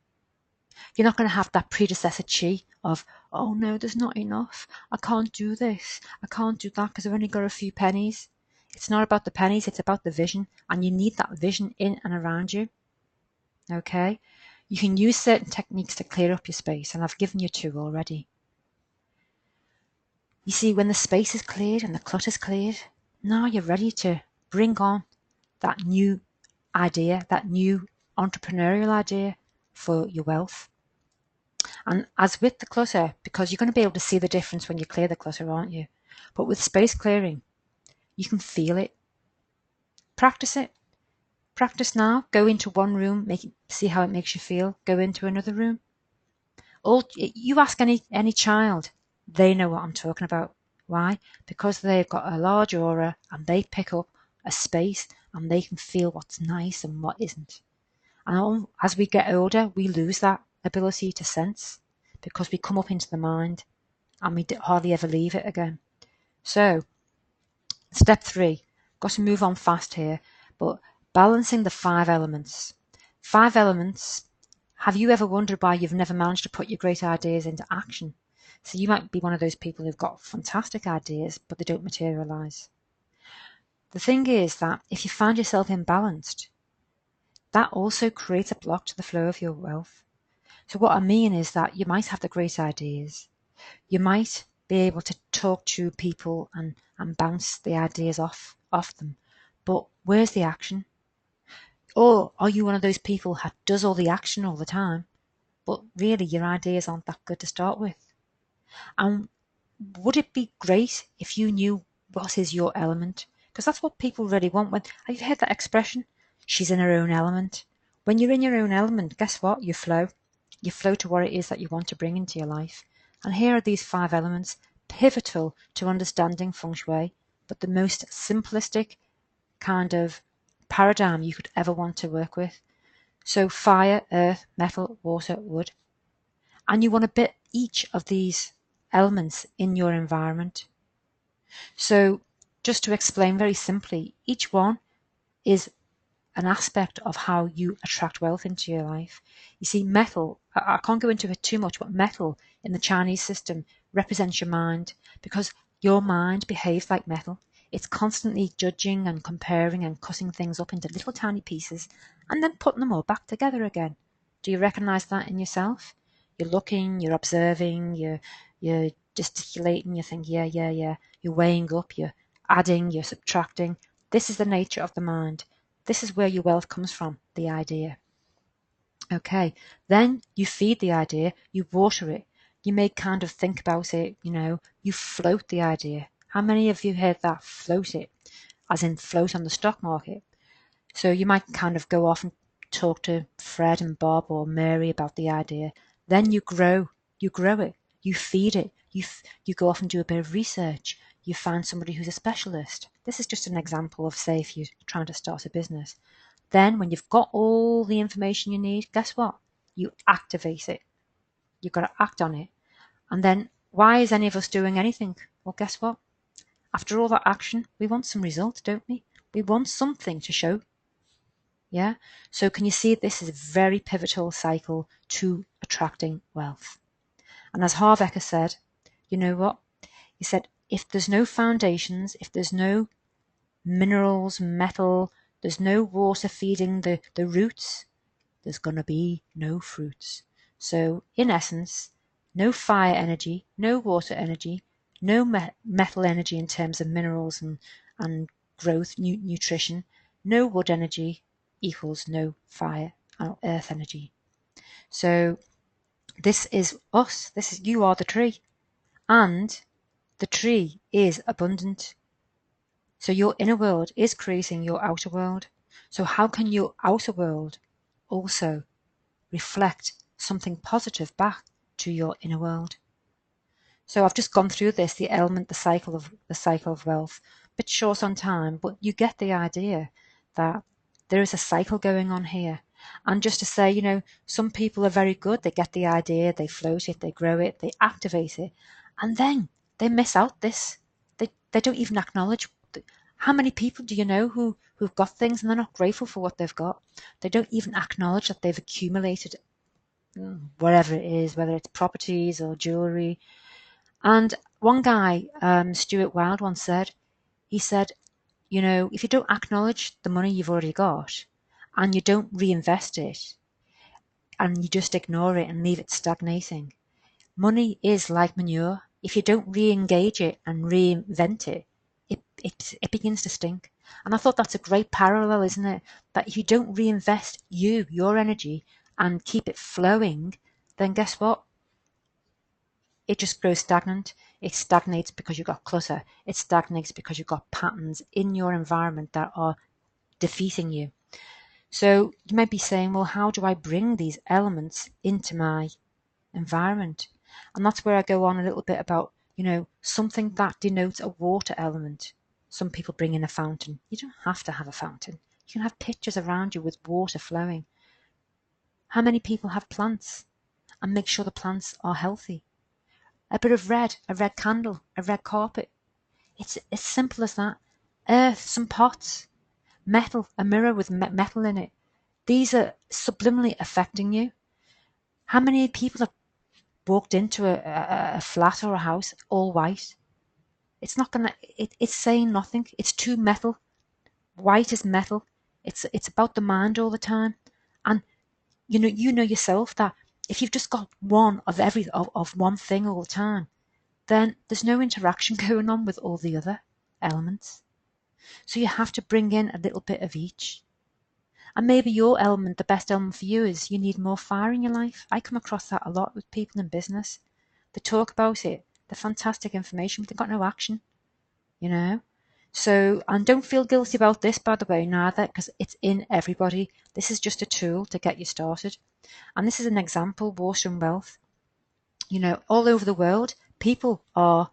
[SPEAKER 3] You're not going to have that predecessor chi of, oh no, there's not enough. I can't do this. I can't do that because I've only got a few pennies. It's not about the pennies, it's about the vision. And you need that vision in and around you. Okay? You can use certain techniques to clear up your space, and I've given you 2 already. You see, when the space is cleared and the clutter's cleared, now you're ready to bring on that new idea, that new entrepreneurial idea for your wealth. And as with the clutter, because you're going to be able to see the difference when you clear the clutter, aren't you? But with space clearing, you can feel it. Practice it. Practice now. Go into one room, see how it makes you feel. Go into another room. You ask any child, they know what I'm talking about. Why? Because they've got a large aura and they pick up a space and they can feel what's nice and what isn't. And as we get older, we lose that ability to sense because we come up into the mind and we hardly ever leave it again. So, step 3, got to move on fast here, but balancing the 5 elements. 5 elements. Have you ever wondered why you've never managed to put your great ideas into action? So you might be one of those people who've got fantastic ideas, but they don't materialize. The thing is that if you find yourself imbalanced, that also creates a block to the flow of your wealth. So what I mean is that you might have the great ideas. You might be able to talk to people and bounce the ideas off them. But where's the action? Or are you one of those people who does all the action all the time, but really your ideas aren't that good to start with? And would it be great if you knew what is your element? Because that's what people really want. Have you heard that expression? She's in her own element. When you're in your own element, guess what? You flow. You flow to what it is that you want to bring into your life. And here are these 5 elements, pivotal to understanding Feng Shui, but the most simplistic kind of paradigm you could ever want to work with. So fire, earth, metal, water, wood. And you want to bit each of these elements in your environment. So just to explain very simply, each one is an aspect of how you attract wealth into your life. You see, metal, I can't go into it too much, but metal in the Chinese system represents your mind because your mind behaves like metal. It's constantly judging and comparing and cutting things up into little tiny pieces and then putting them all back together again. Do you recognize that in yourself? You're looking, you're observing, you're gesticulating, you think, yeah. You're weighing up, you're adding, you're subtracting. This is the nature of the mind. This is where your wealth comes from, the idea. Okay, then you feed the idea, you water it, you may kind of think about it, you float the idea. How many of you heard that? Float it, as in float on the stock market. So you might kind of go off and talk to Fred and Bob or Mary about the idea. Then you grow it, you feed it, you go off and do a bit of research. You find somebody who's a specialist. This is just an example of, say, if you're trying to start a business. Then when you've got all the information you need, guess what? You activate it. You've got to act on it. And then why is any of us doing anything? Well, guess what? After all that action, we want some results, don't we? We want something to show. Yeah? So can you see this is a very pivotal cycle to attracting wealth? And as Harvecker said, you know what? He said, if there's no foundations, if there's no minerals, metal, there's no water feeding the roots, there's going to be no fruits. So in essence, no fire energy, no water energy, no metal energy in terms of minerals and growth, nutrition, no wood energy equals no fire or earth energy. So this is us. You are the tree. And the tree is abundant. So your inner world is creating your outer world. So how can your outer world also reflect something positive back to your inner world? So I've just gone through this, the element, the cycle of wealth. A bit short on time, but you get the idea that there is a cycle going on here. And just to say, you know, some people are very good. They get the idea, they float it, they grow it, they activate it, and then they miss out this. They don't even acknowledge. How many people do you know who've got things and they're not grateful for what they've got? They don't even acknowledge that they've accumulated whatever it is, whether it's properties or jewelry. And one guy, Stuart Wilde, once said, he said, you know, if you don't acknowledge the money you've already got and you don't reinvest it and you just ignore it and leave it stagnating, money is like manure. If you don't re-engage it and reinvent it, it begins to stink. And I thought that's a great parallel, isn't it? That if you don't reinvest your energy, and keep it flowing, then guess what? It just grows stagnant. It stagnates because you've got clutter. It stagnates because you've got patterns in your environment that are defeating you. So you might be saying, well, how do I bring these elements into my environment? And that's where I go on a little bit about, you know, something that denotes a water element. Some people bring in a fountain. You don't have to have a fountain. You can have pictures around you with water flowing. How many people have plants? And make sure the plants are healthy. A bit of red, a red candle, a red carpet. It's as simple as that. Earth, some pots, metal, a mirror with metal in it. These are subliminally affecting you. How many people have walked into a flat or a house all white? It's not gonna. It's saying nothing. It's too metal. White is metal. It's about the mind all the time, and you know yourself that if you've just got one of one thing all the time, then there's no interaction going on with all the other elements. So you have to bring in a little bit of each. And maybe your element, the best element for you, is you need more fire in your life. I come across that a lot with people in business. They talk about it, they're fantastic information, but they've got no action, you know? So, and don't feel guilty about this, by the way, neither, because it's in everybody. This is just a tool to get you started. And this is an example, water and wealth. You know, all over the world, people are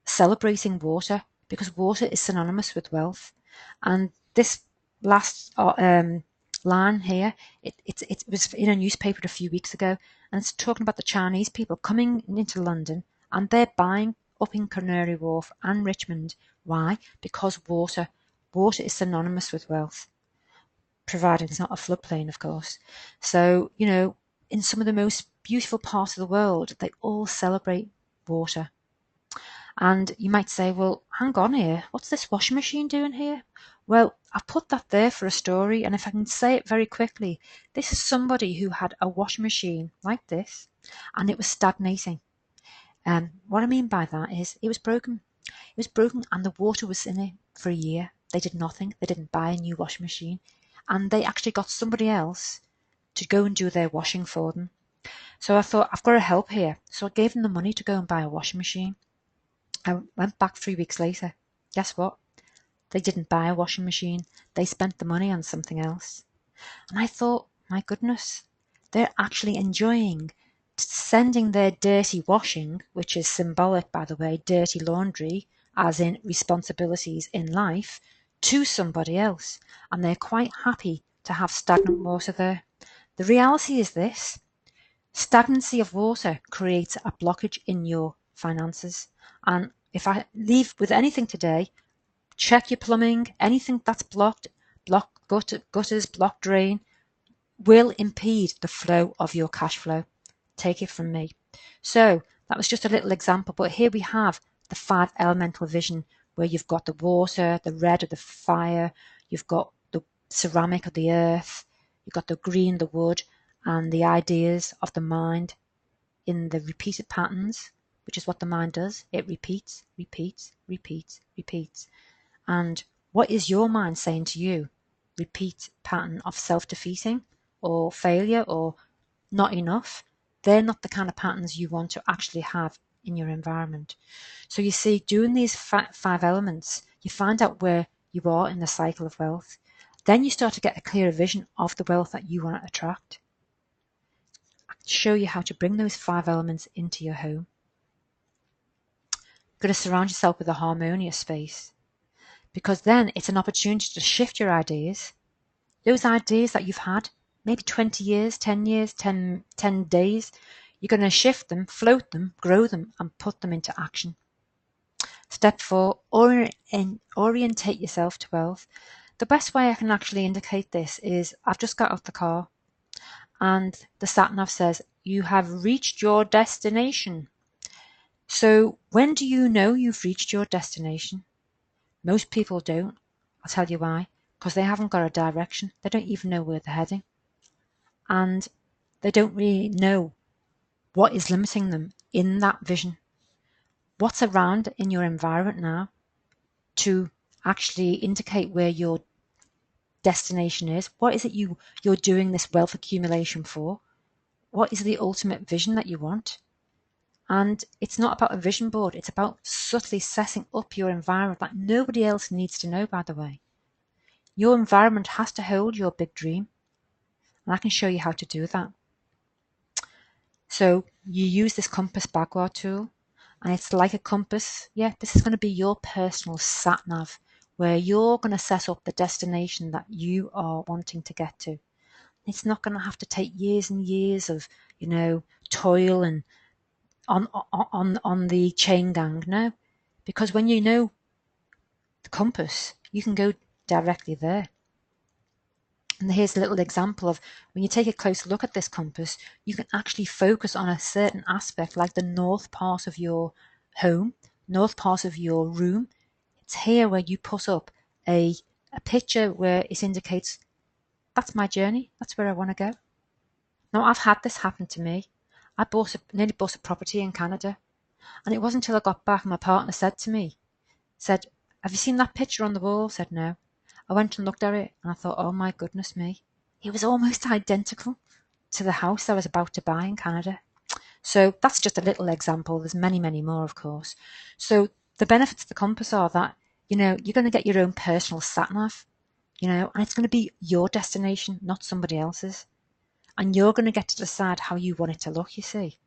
[SPEAKER 3] celebrating water because water is synonymous with wealth. And this last line here, it was in a newspaper a few weeks ago, and it's talking about the Chinese people coming into London and they're buying up in Canary Wharf and Richmond. Why? Because water is synonymous with wealth, provided it's not a floodplain, of course. So, you know, in some of the most beautiful parts of the world, they all celebrate water. And you might say, well, hang on here, what's this washing machine doing here? Well, I've put that there for a story, and if I can say it very quickly, this is somebody who had a washing machine like this, and it was stagnating. What I mean by that is it was broken. It was broken, and the water was in it for a year. They did nothing. They didn't buy a new washing machine, and they actually got somebody else to go and do their washing for them. So I thought, I've got to help here. So I gave them the money to go and buy a washing machine. I went back 3 weeks later. Guess what? They didn't buy a washing machine. They spent the money on something else. And I thought, my goodness, they're actually enjoying sending their dirty washing, which is symbolic, by the way, dirty laundry, as in responsibilities in life, to somebody else. And they're quite happy to have stagnant water there. The reality is this. Stagnancy of water creates a blockage in your finances. And if I leave with anything today, check your plumbing. Anything that's blocked, gutters, blocked drain, will impede the flow of your cash flow. Take it from me. So that was just a little example, but here we have the 5 elemental vision, where you've got the water, the red of the fire, you've got the ceramic of the earth, you've got the green, the wood, and the ideas of the mind in the repeated patterns, which is what the mind does. It repeats, repeats, repeats, repeats. And what is your mind saying to you? Repeat pattern of self-defeating or failure or not enough. They're not the kind of patterns you want to actually have in your environment. So you see, doing these 5 elements, you find out where you are in the cycle of wealth. Then you start to get a clearer vision of the wealth that you want to attract. I can show you how to bring those 5 elements into your home. You've got to surround yourself with a harmonious space, because then it's an opportunity to shift your ideas. Those ideas that you've had, maybe 20 years, 10 years, 10 days, you're going to shift them, float them, grow them, and put them into action. Step 4, orientate yourself to wealth. The best way I can actually indicate this is I've just got out the car and the sat-nav says, you have reached your destination. So when do you know you've reached your destination? Most people don't. I'll tell you why. Because they haven't got a direction. They don't even know where they're heading. And they don't really know what is limiting them in that vision. What's around in your environment now to actually indicate where your destination is? What is it you're doing this wealth accumulation for? What is the ultimate vision that you want? And it's not about a vision board. It's about subtly setting up your environment that nobody else needs to know, by the way. Your environment has to hold your big dream. And I can show you how to do that. So you use this compass BAGUA tool, and it's like a compass. Yeah, this is going to be your personal sat-nav, where you're going to set up the destination that you are wanting to get to. It's not going to have to take years and years of, toil and on the chain gang, no. Because when you know the compass, you can go directly there. And here's a little example of when you take a close look at this compass, you can actually focus on a certain aspect, like the north part of your home, north part of your room. It's here where you put up a picture where it indicates, that's my journey, that's where I want to go. Now, I've had this happen to me. I nearly bought a property in Canada, and it wasn't until I got back and my partner said to me, have you seen that picture on the wall? I said, no. I went and looked at it and I thought, oh my goodness me. It was almost identical to the house I was about to buy in Canada. So that's just a little example. There's many, many more, of course. So the benefits of the compass are that, you're going to get your own personal sat-nav, and it's going to be your destination, not somebody else's. And you're going to get to decide how you want it to look, you see.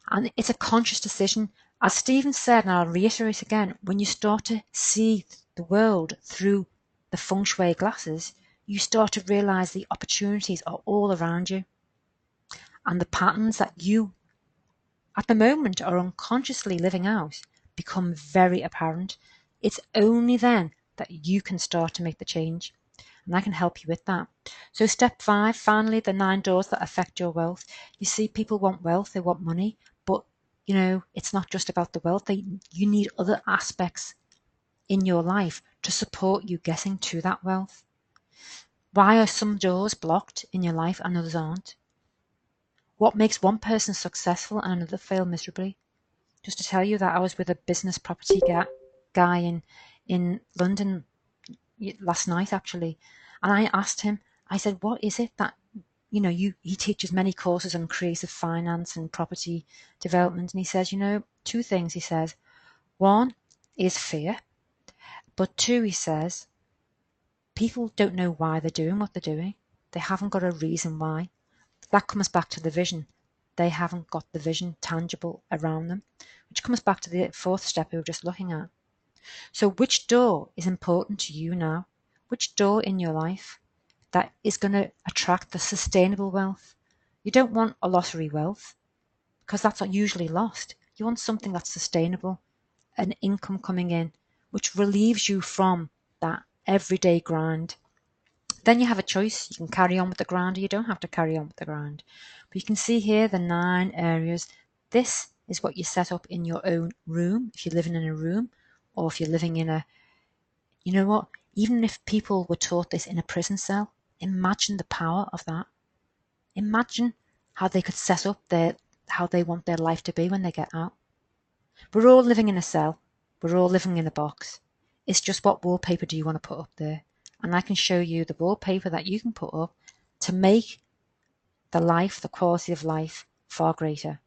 [SPEAKER 3] And it's a conscious decision. As Stephen said, and I'll reiterate again, when you start to see the world through the Feng Shui glasses, you start to realize the opportunities are all around you. And the patterns that you, at the moment, are unconsciously living out become very apparent. It's only then that you can start to make the change. And I can help you with that. So step 5, finally, the 9 doors that affect your wealth. You see, people want wealth, they want money, but it's not just about the wealth. You need other aspects in your life to support you getting to that wealth. Why are some doors blocked in your life and others aren't? What makes one person successful and another fail miserably? Just to tell you that I was with a business property guy in London last night, actually, and I asked him, I said, what is it that, he teaches many courses on creative finance and property development, and he says, 2 things, he says. 1 is fear, but 2, he says, people don't know why they're doing what they're doing. They haven't got a reason why. That comes back to the vision. They haven't got the vision tangible around them, which comes back to the 4th step we were just looking at. So which door is important to you now? Which door in your life that is going to attract the sustainable wealth? You don't want a lottery wealth, because that's usually lost. You want something that's sustainable, an income coming in, which relieves you from that everyday grind. Then you have a choice. You can carry on with the grind, or you don't have to carry on with the grind. But you can see here the 9 areas. This is what you set up in your own room, if you're living in a room, or if you're living in even if people were taught this in a prison cell, imagine the power of that. Imagine how they could set up how they want their life to be when they get out. We're all living in a cell. We're all living in a box. It's just what wallpaper do you want to put up there? And I can show you the wallpaper that you can put up to make the quality of life far greater.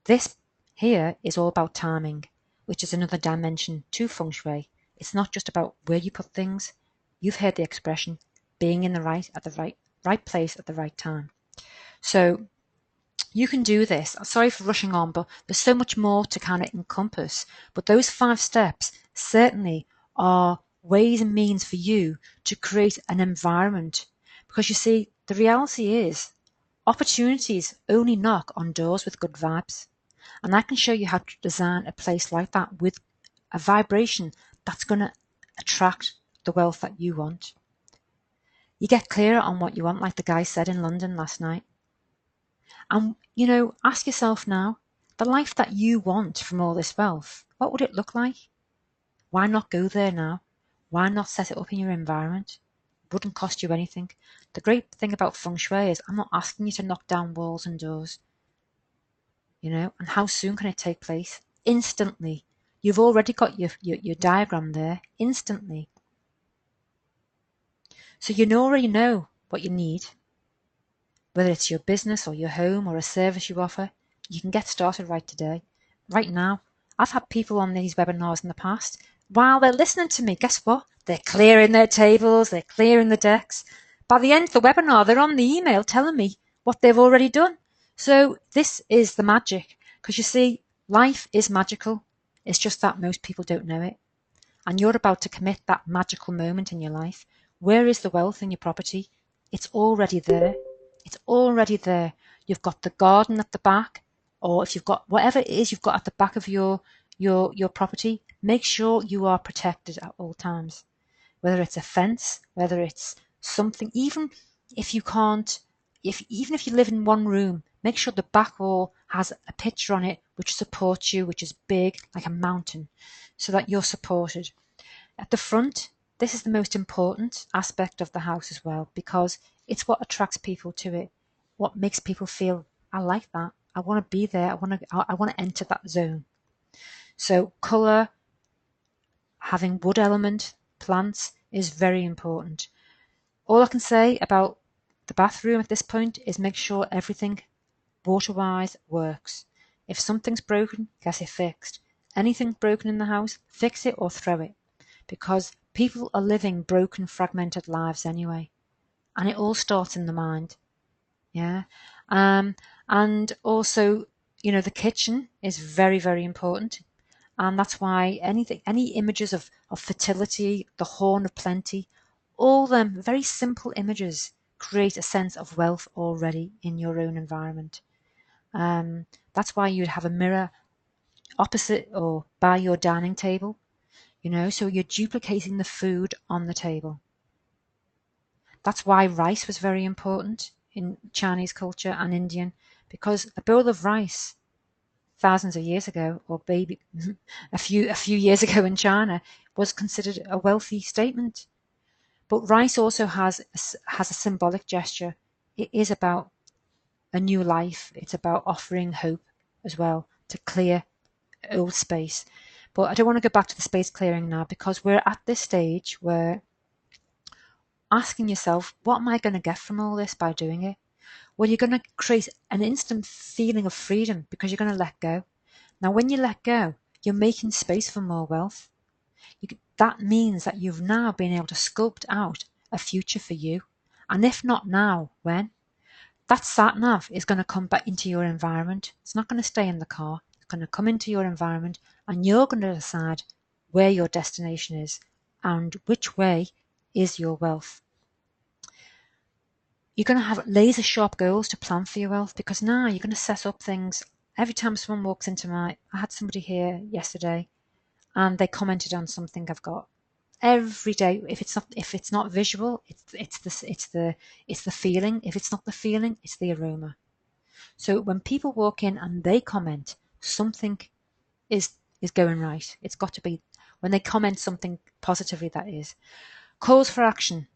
[SPEAKER 3] This here is all about timing, which is another dimension to Feng Shui. It's not just about where you put things, You've heard the expression, being in the right place at the right time. So you can do this. Sorry for rushing on, but there's so much more to kind of encompass. But those 5 steps certainly are ways and means for you to create an environment. Because you see, the reality is opportunities only knock on doors with good vibes. And I can show you how to design a place like that with a vibration that's going to attract the wealth that you want. You get clearer on what you want, like the guy said in London last night. And, ask yourself now, the life that you want from all this wealth, what would it look like? Why not go there now? Why not set it up in your environment? It wouldn't cost you anything. The great thing about Feng Shui is I'm not asking you to knock down walls and doors. And how soon can it take place? Instantly. You've already got your diagram there, instantly. So you already know what you need. Whether it's your business or your home or a service you offer, you can get started right today, right now. I've had people on these webinars in the past. While they're listening to me, guess what? They're clearing their tables, they're clearing the decks. By the end of the webinar, they're on the email telling me what they've already done. So this is the magic, because you see, life is magical. It's just that most people don't know it. And you're about to commit that magical moment in your life. Where is the wealth in your property? It's already there. It's already there. You've got the garden at the back, or if you've got whatever it is you've got at the back of your property, make sure you are protected at all times. Whether it's a fence, whether it's something, even if you live in one room, make sure the back wall has a picture on it which supports you, which is big, like a mountain, so that you're supported. At the front, this is the most important aspect of the house as well, because it's what attracts people to it, what makes people feel, I like that, I want to be there, I want to enter that zone. So colour, having wood element, plants is very important. All I can say about the bathroom at this point is make sure everything water-wise works. If something's broken, get it fixed. Anything broken in the house, fix it or throw it. Because people are living broken, fragmented lives anyway. And it all starts in the mind. Yeah. And also, the kitchen is very, very important. And that's why any images of fertility, the horn of plenty, all them very simple images create a sense of wealth already in your own environment. That's why you'd have a mirror opposite or by your dining table, so you're duplicating the food on the table. That's why rice was very important in Chinese culture and Indian, because a bowl of rice thousands of years ago, or maybe a few years ago in China, was considered a wealthy statement. But rice also has a symbolic gesture. It is about a new life. It's about offering hope as well to clear old space. But I don't want to go back to the space clearing now, because we're at this stage where asking yourself, what am I going to get from all this by doing it? Well, you're going to create an instant feeling of freedom because you're going to let go. Now, when you let go, you're making space for more wealth. That means that you've now been able to sculpt out a future for you. And if not now, when? That sat-nav is going to come back into your environment. It's not going to stay in the car. It's going to come into your environment, and you're going to decide where your destination is and which way is your wealth. You're going to have laser sharp goals to plan for your wealth, because now you're going to set up things. Every time someone walks into I had somebody here yesterday, and they commented on something I've got. Every day, if it's not visual, it's the feeling. If it's not the feeling, it's the aroma. So when people walk in and they comment, something is going right. It's got to be when they comment something positively, that is. Calls for action.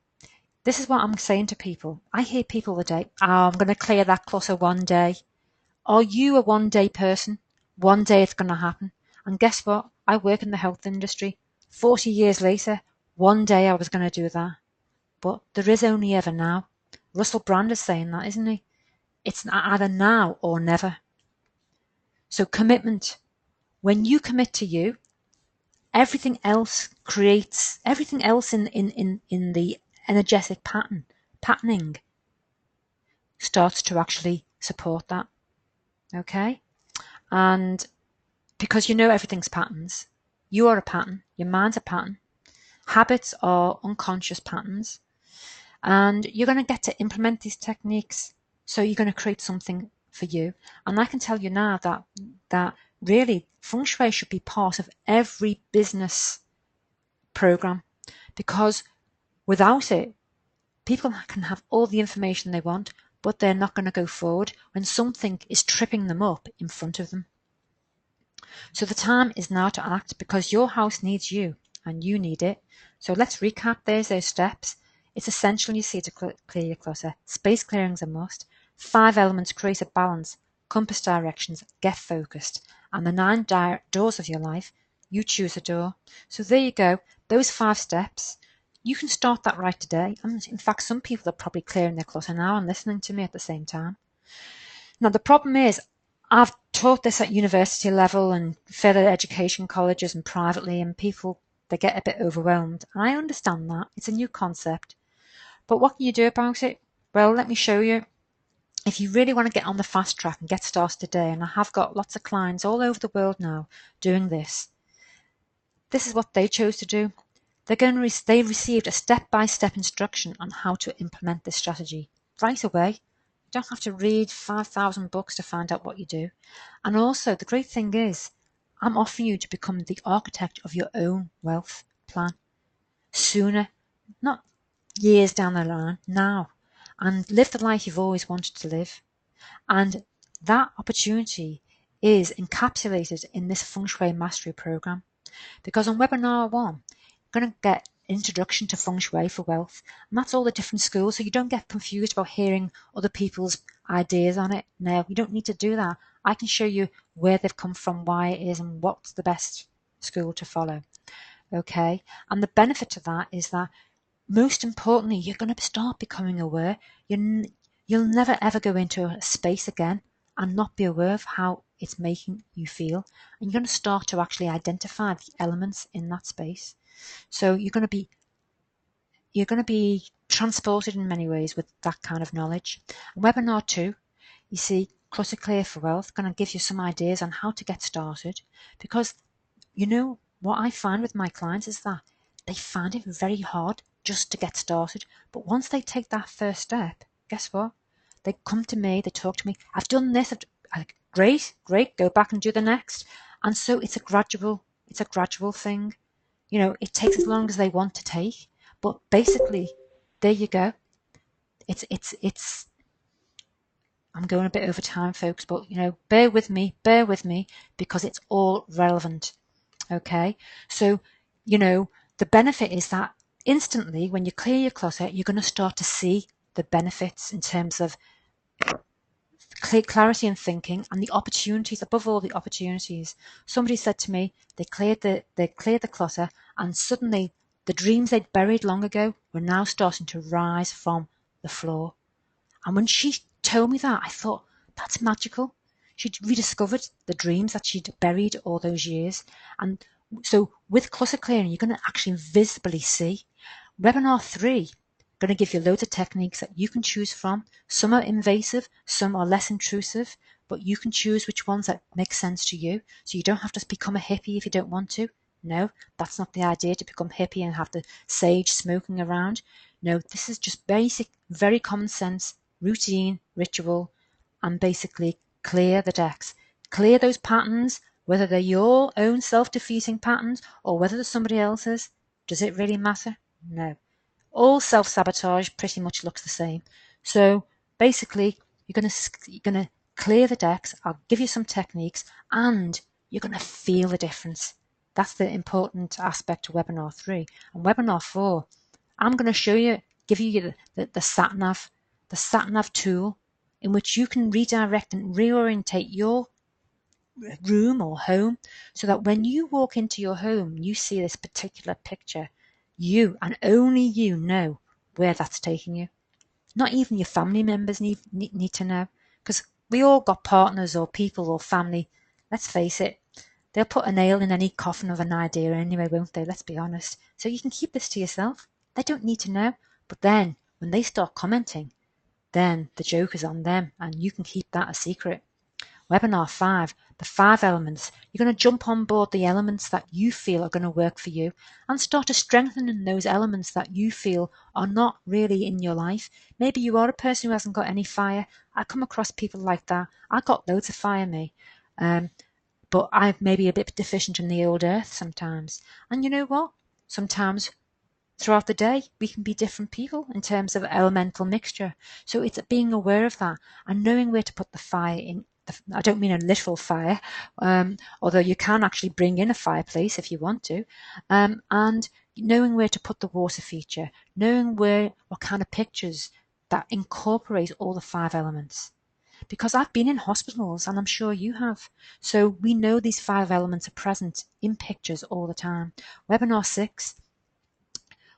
[SPEAKER 3] This is what I'm saying to people. I hear people all day, I'm going to clear that clutter one day. Are you a one-day person? One day it's going to happen. And guess what? I work in the health industry. 40 years later, one day I was going to do that. But there is only ever now. Russell Brand is saying that, isn't he? It's either now or never. So commitment. When you commit to you, everything else creates, everything else in the energetic patterning starts to actually support that. Okay? And because you know everything's patterns, you are a pattern, your mind's a pattern, habits are unconscious patterns, and you're going to get to implement these techniques. So you're going to create something for you. And I can tell you now that really Feng Shui should be part of every business program, because without it, people can have all the information they want, but they're not going to go forward when something is tripping them up in front of them. So the time is now to act, because your house needs you and you need it. So let's recap. There's those steps. It's essential, you see, to clear your clutter. Space clearing is a must. 5 elements create a balance. Compass directions, get focused. And the 9 doors of your life, you choose a door. So there you go. Those 5 steps. You can start that right today. And in fact, some people are probably clearing their clutter now and listening to me at the same time. Now, the problem is, I've taught this at university level and further education colleges and privately, and people, they get a bit overwhelmed. And I understand that. It's a new concept. But what can you do about it? Well, let me show you. If you really want to get on the fast track and get started today, and I have got lots of clients all over the world now doing this, this is what they chose to do. They received a step-by-step instruction on how to implement this strategy right away. You don't have to read 5,000 books to find out what you do. And also, the great thing is, I'm offering you to become the architect of your own wealth plan sooner, not years down the line, now, and live the life you've always wanted to live. And that opportunity is encapsulated in this Feng Shui Mastery Program, because on webinar 1, you're going to get introduction to Feng Shui for wealth, and that's all the different schools, so you don't get confused about hearing other people's ideas on it. No, you don't need to do that. I can show you where they've come from, why it is, and what's the best school to follow. Okay, and the benefit to that is that, most importantly, you're going to start becoming aware. You'll never ever go into a space again and not be aware of how it's making you feel, and you're going to start to actually identify the elements in that space. So you're going to be transported in many ways with that kind of knowledge. And webinar 2, you see, Clutter Clear for Wealth, going to give you some ideas on how to get started, because you know what I find with my clients is that they find it very hard just to get started. But once they take that first step, guess what? They come to me, they talk to me. I've done this. Great, go back and do the next. And so it's a gradual thing. You know, it takes as long as they want to take. But basically, there you go. It's. I'm going a bit over time, folks, but you know, bear with me, because it's all relevant. Okay, so you know, the benefit is that instantly when you clear your clutter, you're going to start to see the benefits in terms of clarity in thinking and the opportunities, above all the opportunities. Somebody said to me, they cleared the clutter, and suddenly the dreams they'd buried long ago were now starting to rise from the floor. And when she told me that, I thought, that's magical. She'd rediscovered the dreams that she'd buried all those years. And so with clutter clearing, you're going to actually visibly see. Webinar 3, going to give you loads of techniques that you can choose from. Some are invasive, some are less intrusive, but you can choose which ones that make sense to you. So you don't have to become a hippie if you don't want to. No, that's not the idea, to become hippie and have the sage smoking around. No, this is just basic, very common sense, routine, ritual, and basically clear the decks. Clear those patterns, whether they're your own self-defeating patterns or whether they're somebody else's. Does it really matter? No. All self-sabotage pretty much looks the same. So basically, you're gonna clear the decks. I'll give you some techniques, and you're gonna feel the difference. That's the important aspect to webinar 3. And webinar 4, I'm going to give you the sat-nav tool, in which you can redirect and reorientate your room or home, so that when you walk into your home, you see this particular picture, you and only you know where that's taking you. Not even your family members need to know, because we all got partners or people or family. Let's face it, They'll put a nail in any coffin of an idea anyway, won't they? Let's be honest. So you can keep this to yourself. They don't need to know. But then when they start commenting, then the joke is on them, and you can keep that a secret. Webinar 5, the 5 elements. You're going to jump on board the elements that you feel are going to work for you and start to strengthen those elements that you feel are not really in your life. Maybe you are a person who hasn't got any fire. I come across people like that. I got loads of fire, me. But I'm maybe a bit deficient in the old earth sometimes. And you know what? Sometimes throughout the day, we can be different people in terms of elemental mixture. So it's being aware of that and knowing where to put the fire in. I don't mean a literal fire, although you can actually bring in a fireplace if you want to, and knowing where to put the water feature, knowing what kind of pictures that incorporate all the 5 elements. Because I've been in hospitals, and I'm sure you have. So we know these 5 elements are present in pictures all the time. Webinar 6,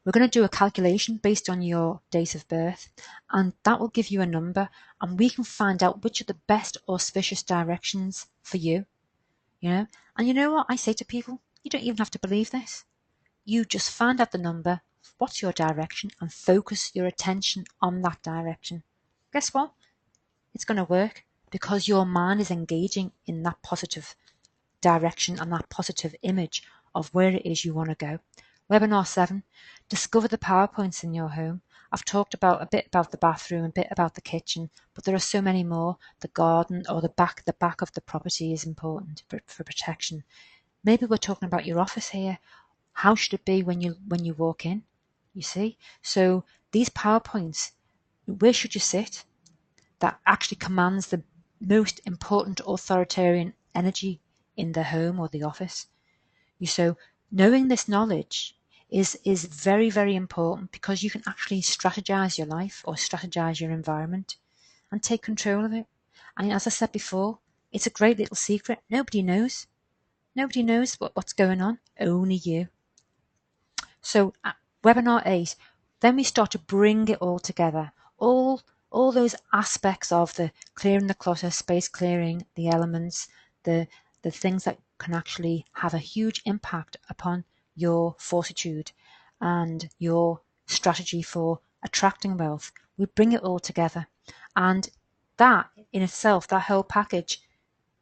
[SPEAKER 3] we're going to do a calculation based on your date of birth, and that will give you a number, and we can find out which are the best auspicious directions for you. And you know what I say to people? You don't even have to believe this. You just find out the number, what's your direction, and focus your attention on that direction. Guess what? It's going to work because your mind is engaging in that positive direction and that positive image of where it is you want to go. Webinar 7, discover the PowerPoints in your home. I've talked about a bit about the bathroom, a bit about the kitchen, but there are so many more. The garden or the back of the property is important for protection. Maybe we're talking about your office here. How should it be when you walk in? You see? So these PowerPoints, where should you sit? That actually commands the most important authoritarian energy in the home or the office. So knowing this knowledge is very, very important because you can actually strategize your life or strategize your environment and take control of it. And as I said before, it's a great little secret. Nobody knows. Nobody knows what's going on. Only you. So at webinar 8, then we start to bring it all together. All those aspects of the clearing the clutter, space clearing, the elements, the things that can actually have a huge impact upon your fortitude and your strategy for attracting wealth. We bring it all together. And that in itself, that whole package,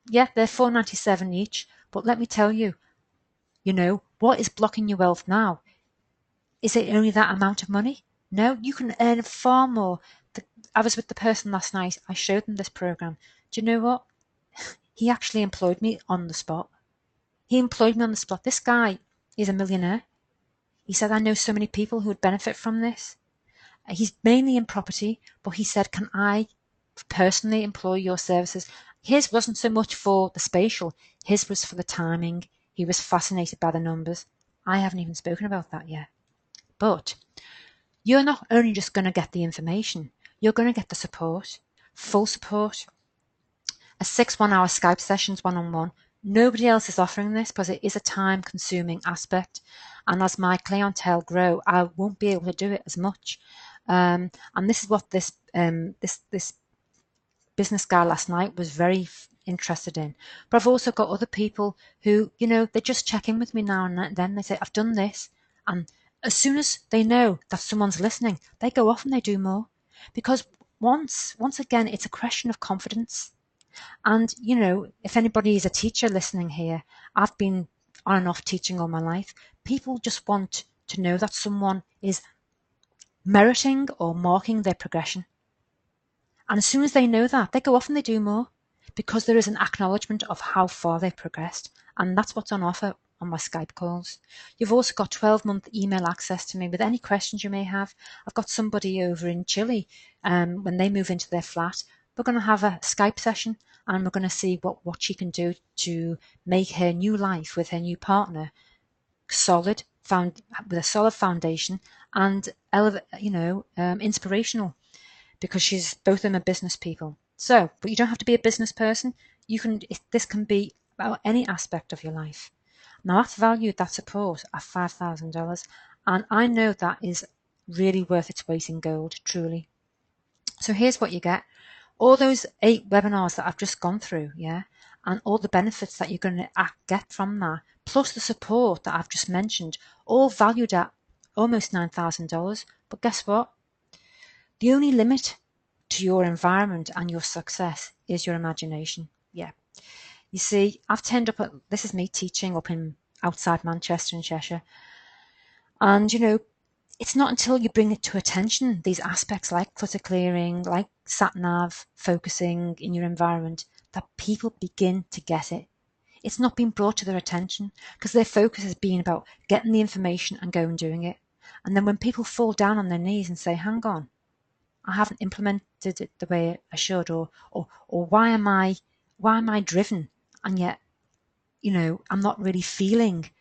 [SPEAKER 3] yeah, they're $4.97 each. But let me tell you, what is blocking your wealth now? Is it only that amount of money? No, you can earn far more. I was with the person last night. I showed them this program. Do you know what? He actually employed me on the spot. He employed me on the spot. This guy is a millionaire. He said, I know so many people who would benefit from this. He's mainly in property, but he said, can I personally employ your services? His wasn't so much for the spatial. His was for the timing. He was fascinated by the numbers. I haven't even spoken about that yet. But you're not only just going to get the information, you're going to get the support, full support. A 6 1-hour Skype sessions one-on-one. Nobody else is offering this because it is a time-consuming aspect. And as my clientele grow, I won't be able to do it as much. And this is what this business guy last night was very interested in. But I've also got other people who, they just check in with me now and then. They say, I've done this. And as soon as they know that someone's listening, they go off and they do more. Because once again, it's a question of confidence. And, if anybody is a teacher listening here, I've been on and off teaching all my life. People just want to know that someone is meriting or marking their progression. And as soon as they know that, they go off and they do more because there is an acknowledgement of how far they've progressed. And that's what's on offer on my Skype calls. You've also got 12-month email access to me with any questions you may have. I've got somebody over in Chile, when they move into their flat, we're going to have a Skype session and we're going to see what she can do to make her new life with her new partner solid, with a solid foundation and inspirational, because she's both of them are business people. So, but you don't have to be a business person. This can be about any aspect of your life. Now that's valued, that support, at $5,000, and I know that is really worth its weight in gold, truly. So here's what you get. All those 8 webinars that I've just gone through, yeah, and all the benefits that you're going to get from that, plus the support that I've just mentioned, all valued at almost $9,000. But guess what? The only limit to your environment and your success is your imagination. Yeah. You see, I've turned up this is me teaching up in outside Manchester and Cheshire. And, it's not until you bring it to attention, these aspects like clutter clearing, like sat-nav, focusing in your environment, that people begin to get it. It's not been brought to their attention because their focus has been about getting the information and going and doing it. And then when people fall down on their knees and say, hang on, I haven't implemented it the way I should, or why am I driven? And yet, I'm not really feeling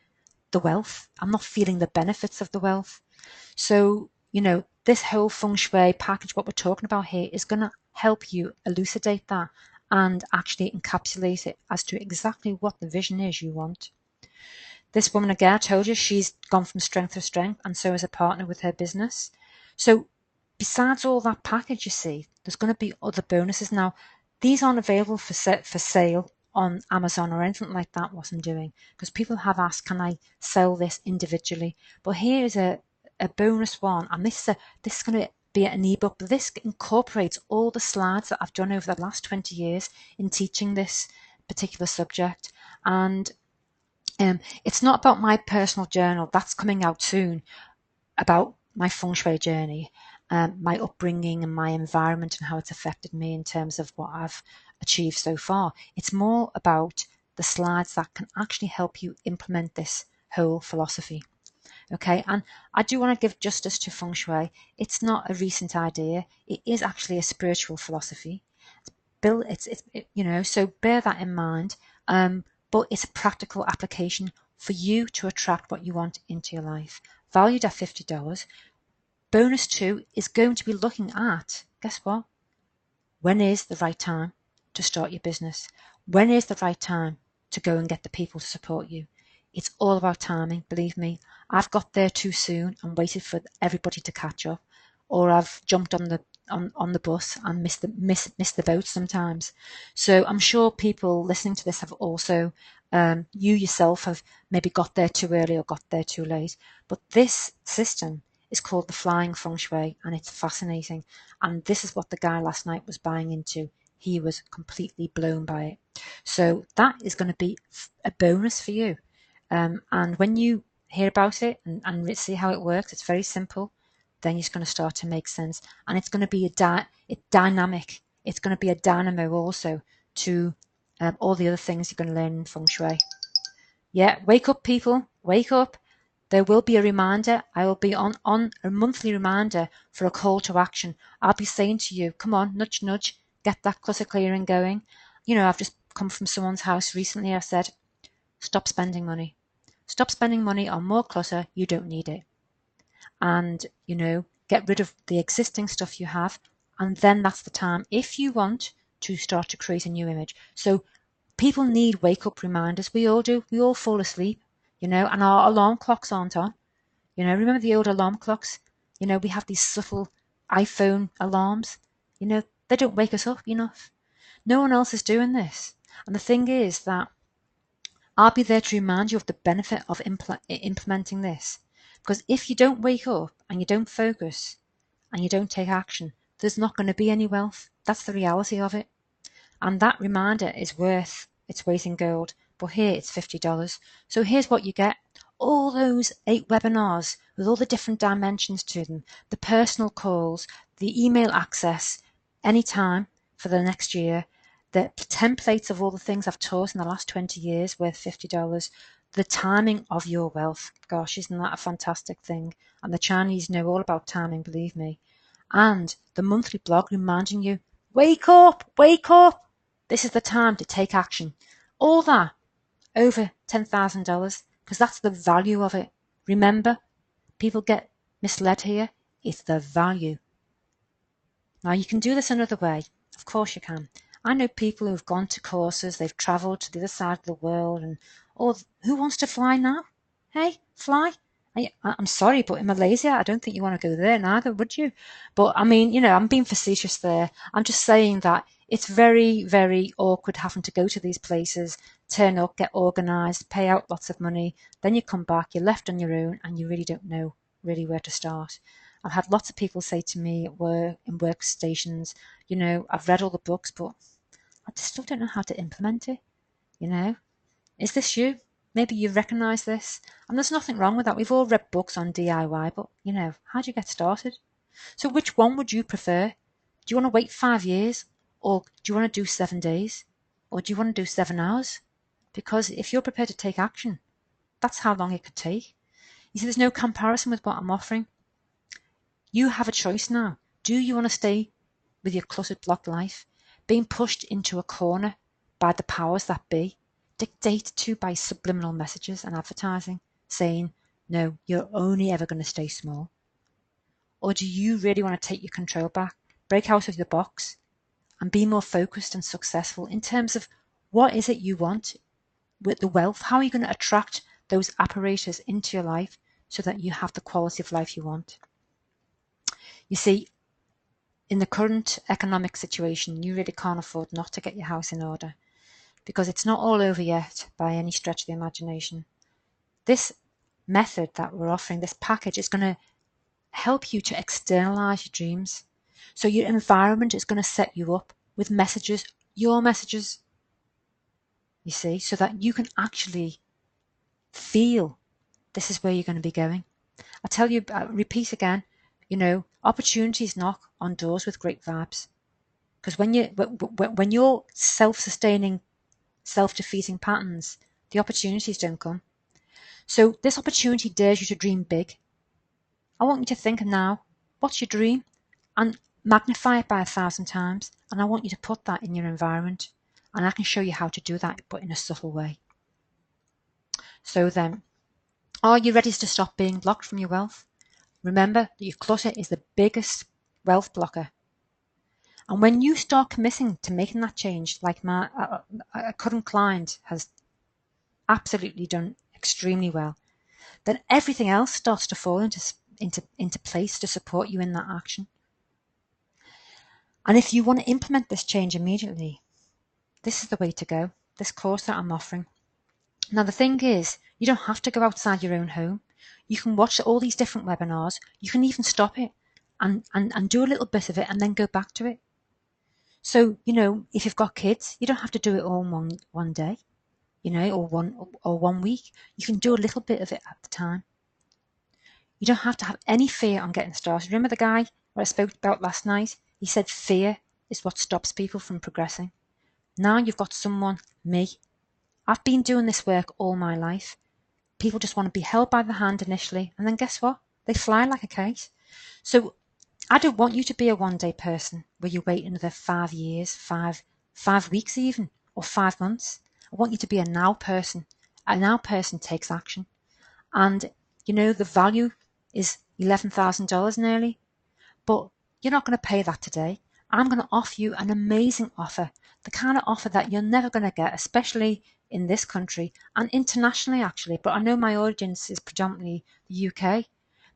[SPEAKER 3] the wealth. I'm not feeling the benefits of the wealth. So, this whole Feng Shui package, what we're talking about here, is going to help you elucidate that and actually encapsulate it as to exactly what the vision is you want. This woman, again, I told you, she's gone from strength to strength, and so is a partner with her business. So besides all that package, you see, there's going to be other bonuses. Now, these aren't available for sale on Amazon or anything like that, what I'm doing, because people have asked, can I sell this individually? But here is a bonus one, and this is going to be an ebook, but this incorporates all the slides that I've done over the last 20 years in teaching this particular subject. And it's not about my personal journal, that's coming out soon, about my Feng Shui journey, my upbringing and my environment and how it's affected me in terms of what I've achieved so far. It's more about the slides that can actually help you implement this whole philosophy. Okay, and I do want to give justice to Feng Shui. It's not a recent idea. It is actually a spiritual philosophy. So bear that in mind. But it's a practical application for you to attract what you want into your life. Valued at $50. Bonus 2 is going to be looking at, guess what? When is the right time to start your business? When is the right time to go and get the people to support you? It's all about timing, believe me. I've got there too soon and waited for everybody to catch up, or I've jumped on the bus and missed the boat sometimes. So I'm sure people listening to this have also, you yourself have maybe got there too early or got there too late. But this system is called the Flying Feng Shui, and it's fascinating. And this is what the guy last night was buying into. He was completely blown by it. So that is going to be a bonus for you. And when you hear about it and see how it works, it's very simple. Then it's going to start to make sense. And it's going to be dynamic. It's going to be a dynamo also to all the other things you're going to learn in Feng Shui. Yeah, wake up, people. Wake up. There will be a reminder. I will be on a monthly reminder for a call to action. I'll be saying to you, come on, nudge, nudge, get that clutter clearing going. I've just come from someone's house recently. I said, stop spending money. Stop spending money on more clutter. You don't need it. And, get rid of the existing stuff you have. And then that's the time, if you want, to start to create a new image. So people need wake-up reminders. We all do. We all fall asleep, and our alarm clocks aren't on. Remember the old alarm clocks? We have these subtle iPhone alarms. They don't wake us up enough. No one else is doing this. And the thing is that I'll be there to remind you of the benefit of implementing this. Because if you don't wake up and you don't focus and you don't take action, there's not going to be any wealth. That's the reality of it. And that reminder is worth its weight in gold. But here it's $50. So here's what you get. All those 8 webinars with all the different dimensions to them, the personal calls, the email access anytime for the next year, the templates of all the things I've taught in the last 20 years worth $50, the timing of your wealth. Gosh, isn't that a fantastic thing? And the Chinese know all about timing, believe me. And the monthly blog reminding you, wake up, wake up. This is the time to take action. All that over $10,000 because that's the value of it. Remember, people get misled here. It's the value. Now, you can do this another way. Of course you can. I know people who've gone to courses, they've travelled to the other side of the world, and who wants to fly now? Hey, fly? I'm sorry, but in Malaysia, I don't think you want to go there neither, would you? But I mean, I'm being facetious there. I'm just saying that it's very, very awkward having to go to these places, turn up, get organised, pay out lots of money. Then you come back, you're left on your own, and you really don't know really where to start. I've had lots of people say to me at work, in workstations, I've read all the books, but I just still don't know how to implement it. Is this you? Maybe you recognise this. And there's nothing wrong with that. We've all read books on DIY, but, how do you get started? So which one would you prefer? Do you want to wait 5 years? Or do you want to do 7 days? Or do you want to do 7 hours? Because if you're prepared to take action, that's how long it could take. You see, there's no comparison with what I'm offering. You have a choice now. Do you want to stay with your cluttered, blocked life, being pushed into a corner by the powers that be, dictated to by subliminal messages and advertising, saying, no, you're only ever going to stay small? Or do you really want to take your control back, break out of your box, and be more focused and successful in terms of what is it you want with the wealth? How are you going to attract those apparatus into your life so that you have the quality of life you want? You see, in the current economic situation, you really can't afford not to get your house in order, because it's not all over yet by any stretch of the imagination. This method that we're offering, this package, is going to help you to externalize your dreams. So your environment is going to set you up with messages, your messages, you see, so that you can actually feel this is where you're going to be going. I tell you, I repeat again, opportunities knock on doors with great vibes. Because when you're self-sustaining, self-defeating patterns, the opportunities don't come. So this opportunity dares you to dream big. I want you to think now, what's your dream? And magnify it by 1,000 times. And I want you to put that in your environment. And I can show you how to do that, but in a subtle way. So then, are you ready to stop being blocked from your wealth? Remember that your clutter is the biggest wealth blocker. And when you start committing to making that change, like my a current client has absolutely done extremely well, then everything else starts to fall into place to support you in that action. And if you want to implement this change immediately, this is the way to go, this course that I'm offering. Now, the thing is, you don't have to go outside your own home. You can watch all these different webinars. You can even stop it and do a little bit of it and then go back to it. So, if you've got kids, you don't have to do it all in one day, or 1 week. You can do a little bit of it at the time. You don't have to have any fear on getting started. Remember the guy I spoke about last night? He said fear is what stops people from progressing. Now you've got someone, me. I've been doing this work all my life. People just want to be held by the hand initially, and then guess what? They fly like a kite. So I don't want you to be a one-day person where you wait another 5 years, five weeks even, or 5 months. I want you to be a now person. A now person takes action. And, the value is $11,000 nearly, but you're not going to pay that today. I'm going to offer you an amazing offer, the kind of offer that you're never going to get, especially in this country and internationally, actually. But I know my audience is predominantly the UK.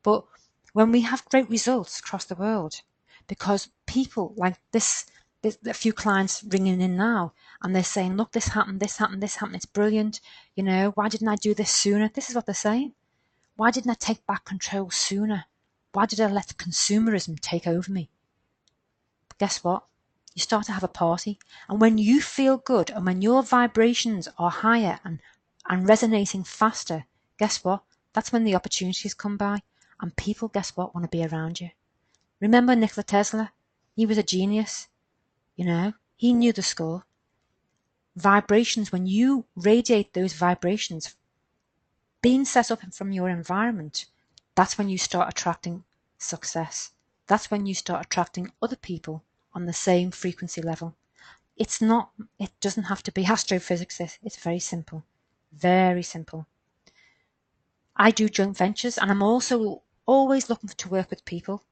[SPEAKER 3] But when we have great results across the world, because people like this, a few clients ringing in now, and they're saying, look, this happened, it's brilliant. Why didn't I do this sooner? This is what they're saying. Why didn't I take back control sooner? Why did I let consumerism take over me? But guess what? You start to have a party. And when you feel good and when your vibrations are higher and resonating faster, guess what? That's when the opportunities come by. And people, guess what, want to be around you. Remember Nikola Tesla? He was a genius. He knew the score. Vibrations, when you radiate those vibrations, being set up from your environment, that's when you start attracting success. That's when you start attracting other people on the same frequency level. It doesn't have to be astrophysics. It's very simple. Very simple. I do joint ventures, and I'm also always looking to work with people.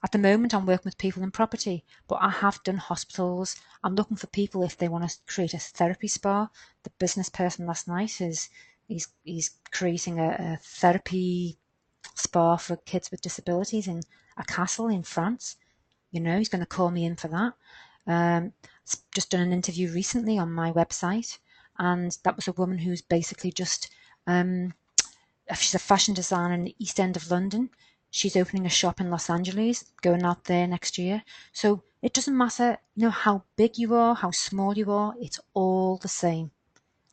[SPEAKER 3] At the moment, I'm working with people in property, but I have done hospitals. I'm looking for people if they want to create a therapy spa. The business person last night he's creating a therapy spa for kids with disabilities in a castle in France. You know, he's going to call me in for that. Just done an interview recently on my website, and that was a woman who's basically just, she's a fashion designer in the East End of London. She's opening a shop in Los Angeles, going out there next year. So it doesn't matter, you know, how big you are, how small you are, it's all the same.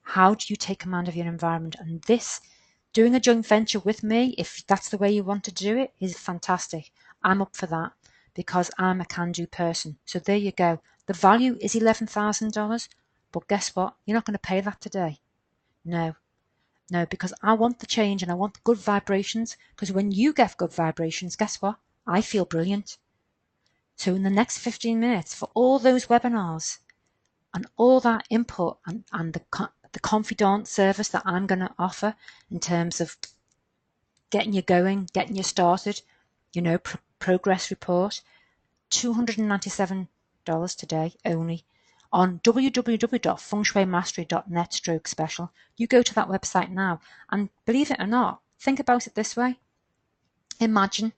[SPEAKER 3] How do you take command of your environment? And this, doing a joint venture with me, if that's the way you want to do it, is fantastic. I'm up for that because I'm a can-do person. So there you go. The value is $11,000, but guess what? You're not going to pay that today. No, because I want the change and I want the good vibrations, because when you get good vibrations, guess what? I feel brilliant. So in the next 15 minutes, for all those webinars and all that input and the confidant service that I'm going to offer in terms of getting you going, getting you started, you know, progress report, $297 today only on www.fengshuimastery.net/special. You go to that website now, and believe it or not, think about it this way. Imagine.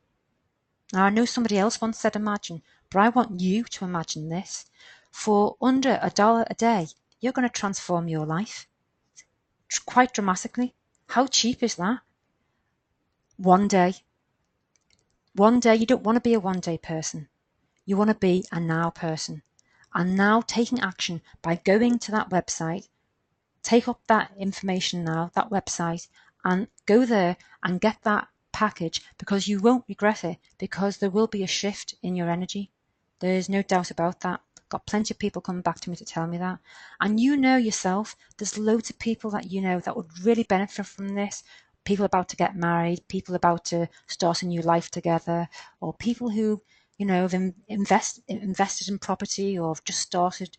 [SPEAKER 3] Now, I know somebody else once said imagine, but I want you to imagine this. For under $1 a day, you're going to transform your life quite dramatically. How cheap is that? One day. One day, you don't want to be a one-day person. You want to be a now person. And now taking action by going to that website, take up that information now, that website, and go there and get that package, because you won't regret it, because there will be a shift in your energy. There's no doubt about that. Got plenty of people coming back to me to tell me that. And you know yourself, there's loads of people that you know that would really benefit from this. People about to get married, people about to start a new life together, or people who, you know, have invested in property, or have just started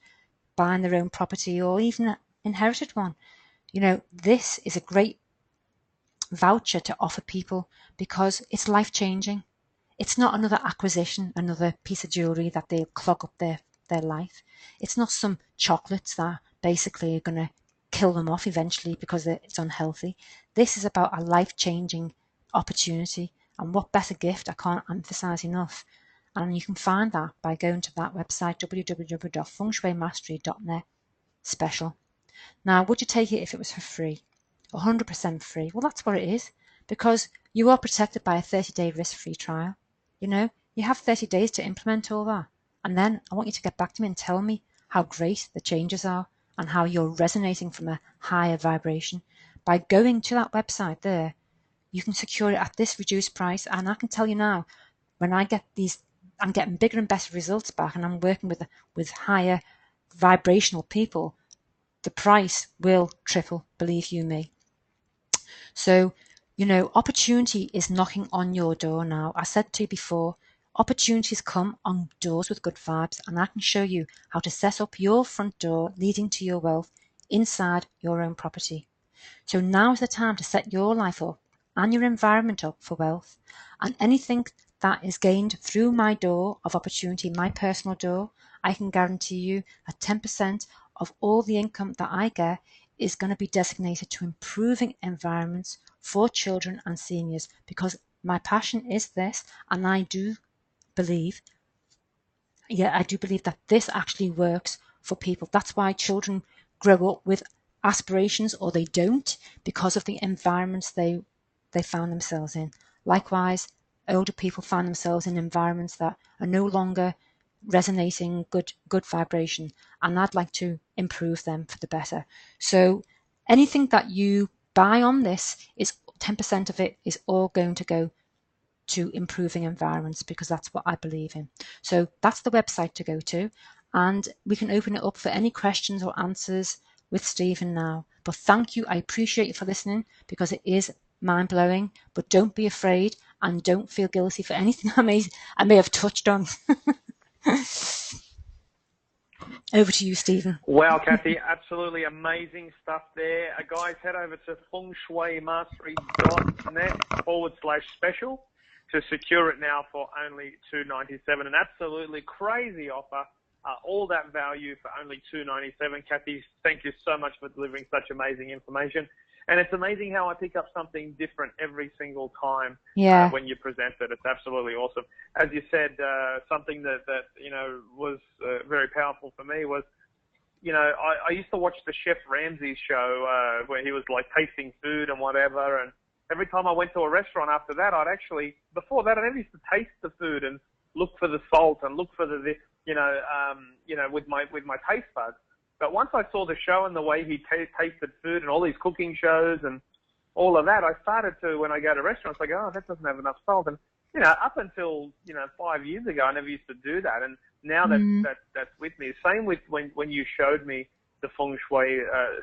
[SPEAKER 3] buying their own property, or even inherited one. You know, this is a great voucher to offer people because it's life-changing. It's not another acquisition, another piece of jewellery that they'll clog up their life. It's not some chocolates that basically are going to kill them off eventually because it's unhealthy. This is about a life-changing opportunity, and what better gift, I can't emphasise enough. And you can find that by going to that website, www.fengshuimastery.net/special. Now, would you take it if it was for free? 100% free. Well, that's what it is, because you are protected by a 30-day risk-free trial. You know, you have 30 days to implement all that. And then I want you to get back to me and tell me how great the changes are and how you're resonating from a higher vibration. By going to that website there, you can secure it at this reduced price. And I can tell you now, when I get these, I'm getting bigger and better results back, and I'm working with higher vibrational people, the price will triple, believe you me. So, you know, opportunity is knocking on your door now. I said to you before, opportunities come on doors with good vibes, and I can show you how to set up your front door leading to your wealth inside your own property. So now is the time to set your life up and your environment up for wealth. And anything that is gained through my door of opportunity, my personal door, I can guarantee you that 10% of all the income that I get is going to be designated to improving environments for children and seniors, because my passion is this, and I do believe that this actually works for people. That's why children grow up with aspirations, or they don't, because of the environments they found themselves in. Likewise, older people find themselves in environments that are no longer resonating good vibration, and I'd like to improve them for the better. So anything that you buy on this, is 10% of it is all going to go to improving environments, because that's what I believe in. So that's the website to go to, and we can open it up for any questions or answers with Stephen now. But thank you, I appreciate you for listening, because it is mind-blowing. But don't be afraid, and don't feel guilty for anything I may have touched on. Over to you, Stephen.
[SPEAKER 2] Wow, Cathi, absolutely amazing stuff there. Guys, head over to fengshuimastery.net/special to secure it now for only $297. An absolutely crazy offer. All that value for only $297. Cathi, thank you so much for delivering such amazing information. And it's amazing how I pick up something different every single time when you present it. It's absolutely awesome. As you said, something that was very powerful for me was, I used to watch the Chef Ramsay show where he was like tasting food and whatever. And every time I went to a restaurant after that, before that, I never used to taste the food and look for the salt and look for with my taste buds. But once I saw the show and the way he tasted food and all these cooking shows and all of that, I started to, when I go to restaurants, I go, oh, that doesn't have enough salt. And, up until, 5 years ago, I never used to do that. And now that's with me. Same with when you showed me the Feng Shui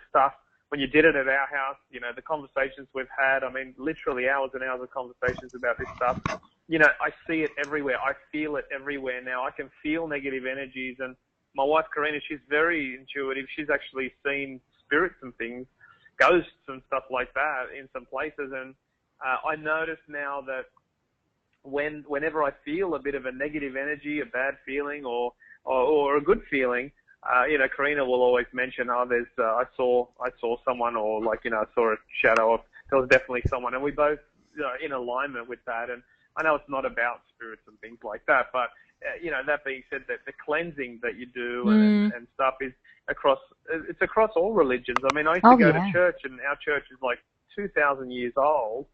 [SPEAKER 2] stuff, when you did it at our house, the conversations we've had, I mean, literally hours and hours of conversations about this stuff. I see it everywhere. I feel it everywhere now. I can feel negative energies. And my wife, Karina, she's very intuitive. She's actually seen spirits and things, ghosts and stuff like that in some places. And I notice now that whenever I feel a bit of a negative energy, a bad feeling or a good feeling, Karina will always mention, I saw someone, or I saw a shadow of, there was definitely someone. And we both in alignment with that. And I know it's not about spirits and things like that, but that being said, that the cleansing that you do and stuff is across all religions. I mean, I used to go to church, and our church is like 2,000 years old.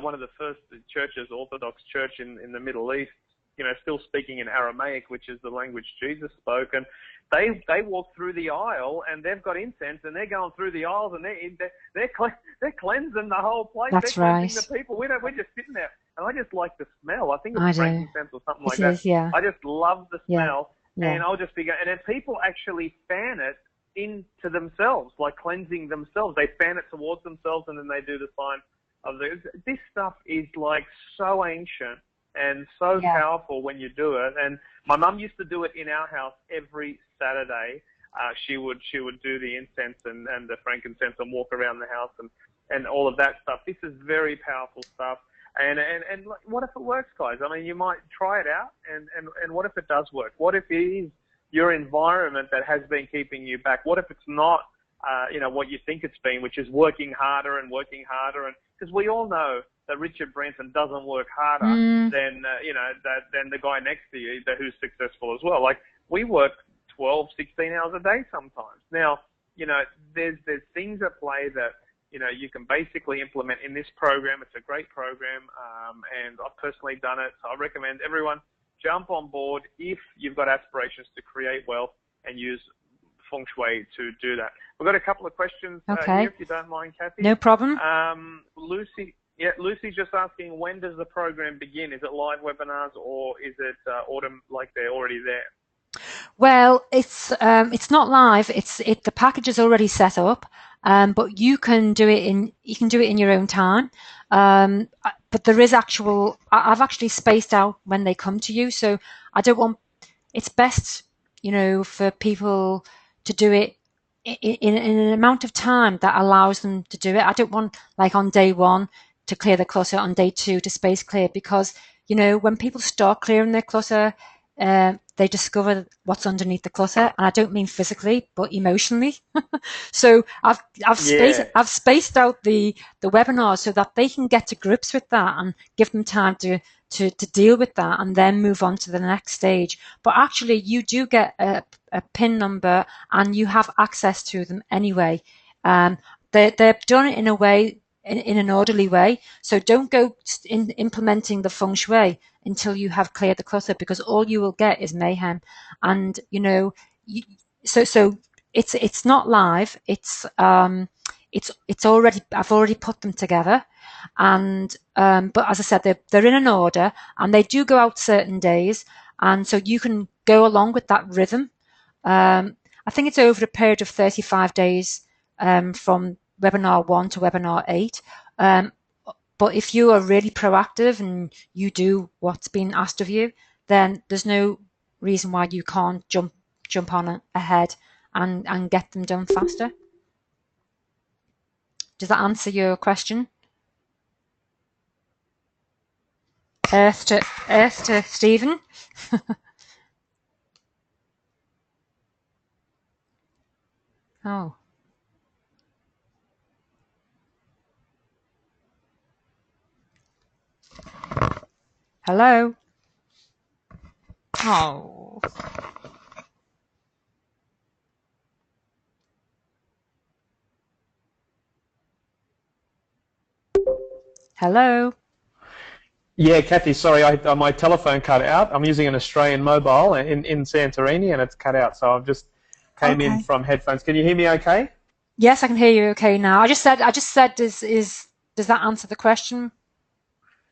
[SPEAKER 2] One of the first churches, Orthodox church in the Middle East, still speaking in Aramaic, which is the language Jesus spoke. And they walk through the aisle, and they've got incense, and they're going through the aisles, and they're cleansing the whole place.
[SPEAKER 3] That's
[SPEAKER 2] they're cleansing
[SPEAKER 3] right.
[SPEAKER 2] the people. We're just sitting there. And I just like the smell. I think it's frankincense or something like that.
[SPEAKER 3] Yeah.
[SPEAKER 2] I just love the smell.
[SPEAKER 3] Yeah.
[SPEAKER 2] And I'll just be going, and then people actually fan it into themselves, like cleansing themselves. They fan it towards themselves, and then they do the sign of this stuff is like so ancient and so powerful when you do it. And my mum used to do it in our house every Saturday. She would do the incense and the frankincense and walk around the house and all of that stuff. This is very powerful stuff. And what if it works, guys? I mean, you might try it out, and what if it does work? What if it is your environment that has been keeping you back? What if it's not, what you think it's been, which is working harder? And because we all know that Richard Branson doesn't work harder than the guy next to you who's successful as well. Like, we work 12, 16 hours a day sometimes. Now, there's things at play that, you can basically implement in this program. It's a great program, and I've personally done it. So I recommend everyone jump on board if you've got aspirations to create wealth and use Feng Shui to do that. We've got a couple of questions here, if you don't mind, Cathi.
[SPEAKER 3] No problem.
[SPEAKER 2] Lucy's just asking, when does the program begin? Is it live webinars, or is it autumn, like they're already there?
[SPEAKER 3] Well, it's not live. The package is already set up, but you can do it in your own time. But there is I've actually spaced out when they come to you, so I don't want. It's best, for people to do it in an amount of time that allows them to do it. I don't want, like, on day 1 to clear the clutter, on day 2 to space clear, because when people start clearing their clutter, they discover what's underneath the clutter, and I don't mean physically, but emotionally. So I've spaced out the webinar so that they can get to grips with that and give them time to deal with that, and then move on to the next stage. But actually, you do get a PIN number, and you have access to them anyway. They're done in a way, in an orderly way. So don't go implementing the Feng Shui until you have cleared the clutter, because all you will get is mayhem. And so it's not live. It's already, I've already put them together, and but as I said, they're in an order, and they do go out certain days, and so you can go along with that rhythm. I think it's over a period of 35 days from webinar 1 to webinar 8. But if you are really proactive and you do what's been asked of you, then there's no reason why you can't jump on ahead and get them done faster. Does that answer your question? Earth to Stephen. Oh. Hello? Oh. Hello?
[SPEAKER 4] Yeah, Cathi, sorry, my telephone cut out. I'm using an Australian mobile in Santorini, and it's cut out, so I've just came in from headphones. Can you hear me okay?
[SPEAKER 3] Yes, I can hear you okay now. I just said, does that answer the question?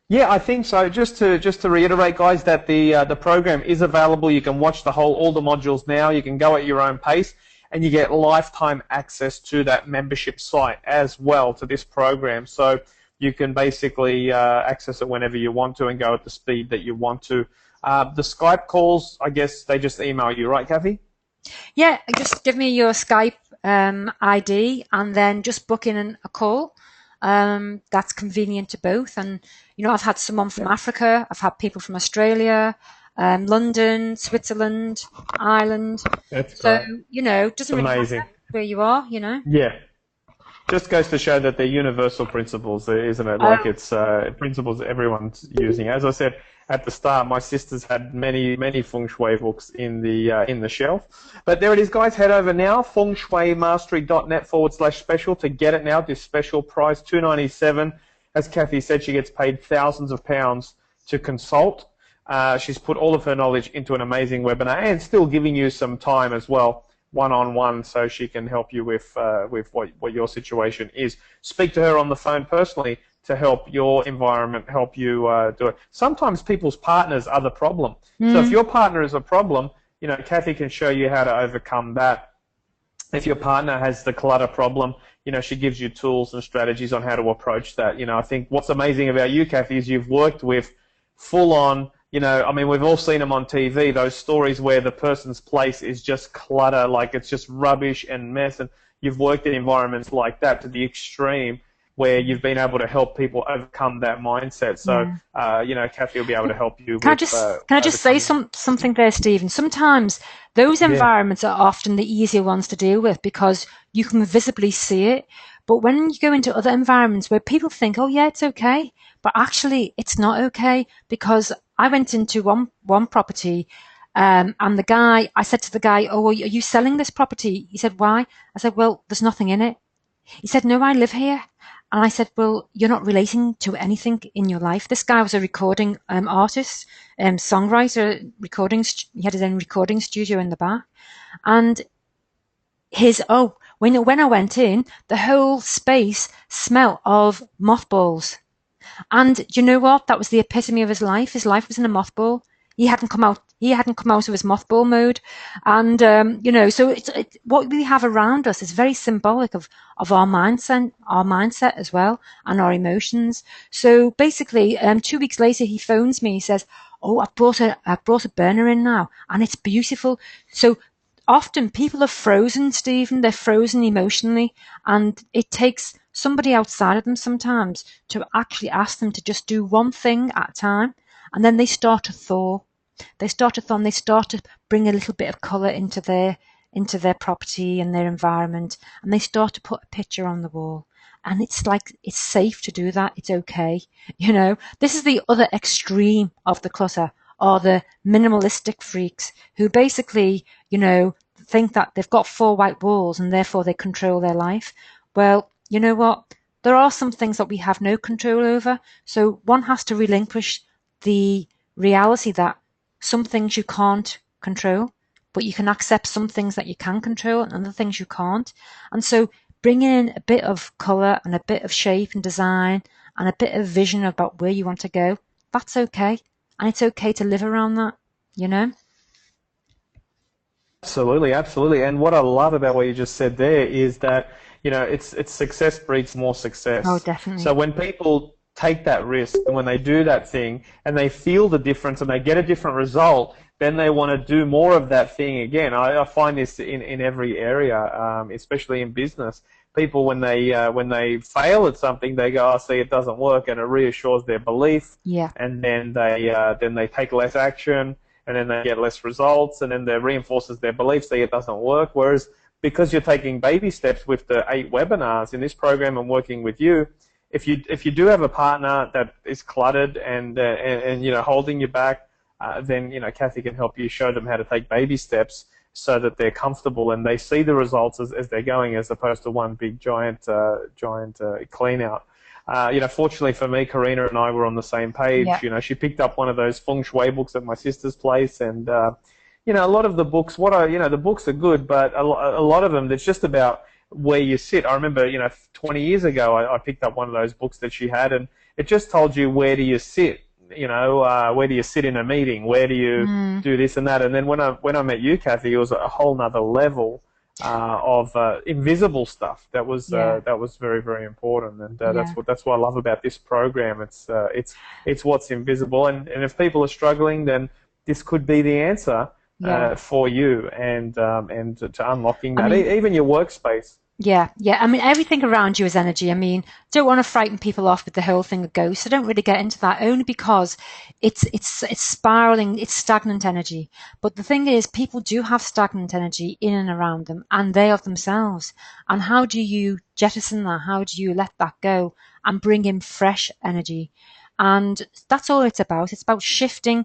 [SPEAKER 4] Yeah, I think so. Just to reiterate, guys, that the program is available. You can watch all the modules now. You can go at your own pace, and you get lifetime access to that membership site as well to this program. So you can basically access it whenever you want to and go at the speed that you want to. The Skype calls, I guess they just email you, right, Cathi?
[SPEAKER 3] Yeah, just give me your Skype ID and then just book in a call. That's convenient to both. And, I've had someone from Africa, I've had people from Australia, London, Switzerland, Ireland.
[SPEAKER 4] That's
[SPEAKER 3] so,
[SPEAKER 4] great.
[SPEAKER 3] Doesn't really matter where you are,
[SPEAKER 4] Yeah. Just goes to show that they're universal principles, isn't it? Like it's principles everyone's using. As I said at the start, my sister's had many Feng Shui books in the shelf. But there it is, guys. Head over now, fengshuimastery.net/special to get it now. This special price, $297. As Cathi said, she gets paid thousands of pounds to consult. She's put all of her knowledge into an amazing webinar and still giving you some time as well, one-on-one, so she can help you with what your situation is. Speak to her on the phone personally to help your environment, help you do it. Sometimes people's partners are the problem. So if your partner is a problem, Cathi can show you how to overcome that. If your partner has the clutter problem, she gives you tools and strategies on how to approach that. I think what's amazing about you, Cathi, is you've worked with full-on, we've all seen them on TV, those stories where the person's place is just clutter, like it's just rubbish and mess, and you've worked in environments like that to the extreme where you've been able to help people overcome that mindset. So, Cathi will be able to help you.
[SPEAKER 3] Can I just say something there, Stephen? Sometimes those environments are often the easier ones to deal with because you can visibly see it. But when you go into other environments where people think, oh yeah, it's okay, but actually it's not okay, because I went into one property and I said to the guy, oh, are you selling this property? He said, why? I said, well, there's nothing in it. He said, no, I live here. And I said, well, you're not relating to anything in your life. This guy was a recording artist, songwriter, he had his own recording studio in the back. And when I went in, the whole space smelled of mothballs. And you know what? That was the epitome of his life. His life was in a mothball. He hadn't come out of his mothball mode. And, so what we have around us is very symbolic of our mindset as well, and our emotions. So basically, 2 weeks later, he phones me. He says, oh, I brought a burner in now, and it's beautiful. So often people are frozen, Stephen. They're frozen emotionally, and it takes somebody outside of them sometimes to actually ask them to just do one thing at a time, and then they start to thaw. They start to bring a little bit of colour into their property and their environment, and they start to put a picture on the wall. And it's like, it's safe to do that. It's okay. This is the other extreme of the clutter, are the minimalistic freaks who basically, think that they've got 4 white walls and therefore they control their life. Well, you know what? There are some things that we have no control over. So one has to relinquish the reality that some things you can't control, but you can accept some things that you can control and other things you can't. And so bringing in a bit of colour and a bit of shape and design and a bit of vision about where you want to go, that's okay. And it's okay to live around that,
[SPEAKER 4] Absolutely. And what I love about what you just said there is that, it's success breeds more success.
[SPEAKER 3] Oh, definitely.
[SPEAKER 4] So when people take that risk and when they do that thing and they feel the difference and they get a different result, then they want to do more of that thing again. I find this in every area, especially in business. People, when they fail at something, they go, oh, see, it doesn't work, and it reassures their belief.
[SPEAKER 3] Yeah.
[SPEAKER 4] And then they take less action, and then they get less results, and then that reinforces their belief, see, it doesn't work. Whereas because you're taking baby steps with the 8 webinars in this program and working with you, if you do have a partner that is cluttered and you know, holding you back, then, you know, Cathi can help you show them how to take baby steps so that they're comfortable and they see the results as they're going, as opposed to one big giant clean out. You know, fortunately for me, Karina and I were on the same page.
[SPEAKER 3] Yeah.
[SPEAKER 4] You know, she picked up one of those Feng Shui books at my sister's place, and you know, a lot of the books, you know, the books are good, but a lot of them, it's just about where you sit. I remember, you know, 20 years ago, I picked up one of those books that she had, and it just told you where do you sit. You know, where do you sit in a meeting? Where do you do this and that? And then when I met you, Cathi, it was a whole nother level of invisible stuff that was very, very important, and that's what I love about this program. It's what's invisible, and if people are struggling, then this could be the answer for you, and to unlocking that,
[SPEAKER 3] I mean,
[SPEAKER 4] even your workspace.
[SPEAKER 3] Yeah. I mean, everything around you is energy. I mean, don't want to frighten people off with the whole thing of ghosts. So don't really get into that, only because it's spiraling, it's stagnant energy. But the thing is, people do have stagnant energy in and around them, and they of themselves. And how do you jettison that? How do you let that go and bring in fresh energy? And that's all it's about. It's about shifting,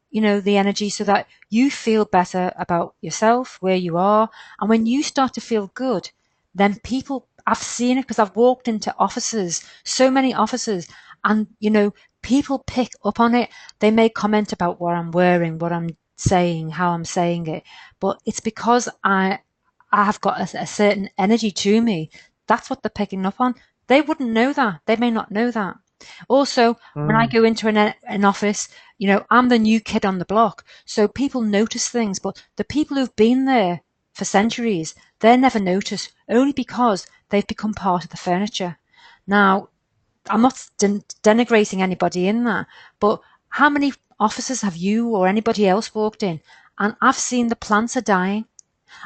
[SPEAKER 3] you know, the energy so that you feel better about yourself, where you are. And when you start to feel good, then people, I've seen it because I've walked into offices, so many offices, and, you know, people pick up on it. They may comment about what I'm wearing, what I'm saying, how I'm saying it. But it's because I have got a certain energy to me. That's what they're picking up on. They wouldn't know that. They may not know that. Also, when I go into an office, you know, I'm the new kid on the block, so people notice things, but the people who've been there for centuries, they're never noticed, only because they've become part of the furniture. Now, I'm not denigrating anybody in that, but how many offices have you or anybody else walked in? And I've seen the plants are dying,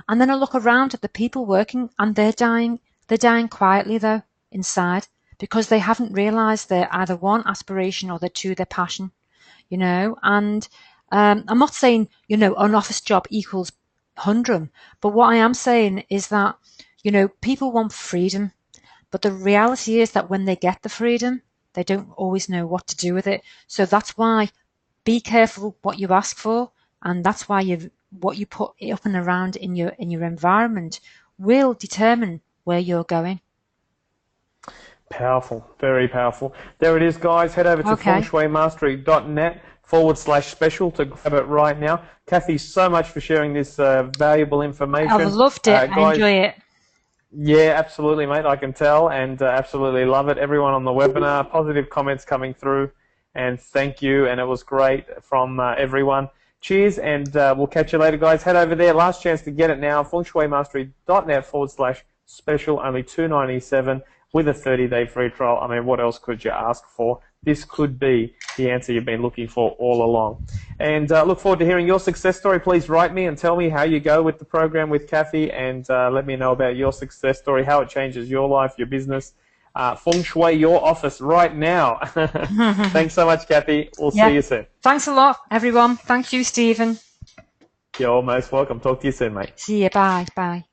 [SPEAKER 3] and then I look around at the people working, and they're dying. They're dying quietly, though, inside, because they haven't realised they're either one, aspiration, or they're two, their passion, you know. And I'm not saying, you know, an office job equals humdrum, but what I am saying is that, you know, people want freedom, but the reality is that when they get the freedom, they don't always know what to do with it. So that's why be careful what you ask for, and that's why what you put up and around in your environment will determine where you're going.
[SPEAKER 4] Powerful, very powerful. There it is, guys. Head over to fengshuimastery.net/special to grab it right now. Cathi, so much for sharing this valuable information.
[SPEAKER 3] I've loved it.
[SPEAKER 4] Guys,
[SPEAKER 3] I enjoy it.
[SPEAKER 4] Yeah, absolutely, mate. I can tell, and absolutely love it. Everyone on the webinar, positive comments coming through, and thank you. And it was great from everyone. Cheers, and we'll catch you later, guys. Head over there. Last chance to get it now. fengshuimastery.net/special. Only $2.97. With a 30-day free trial. I mean, what else could you ask for? This could be the answer you've been looking for all along. And look forward to hearing your success story. Please write me and tell me how you go with the program with Cathi, and let me know about your success story, how it changes your life, your business. Feng Shui your office right now. Thanks so much, Cathi. We'll see you soon.
[SPEAKER 3] Thanks a lot, everyone. Thank you, Stephen.
[SPEAKER 4] You're most welcome. Talk to you soon, mate.
[SPEAKER 3] See you. Bye. Bye.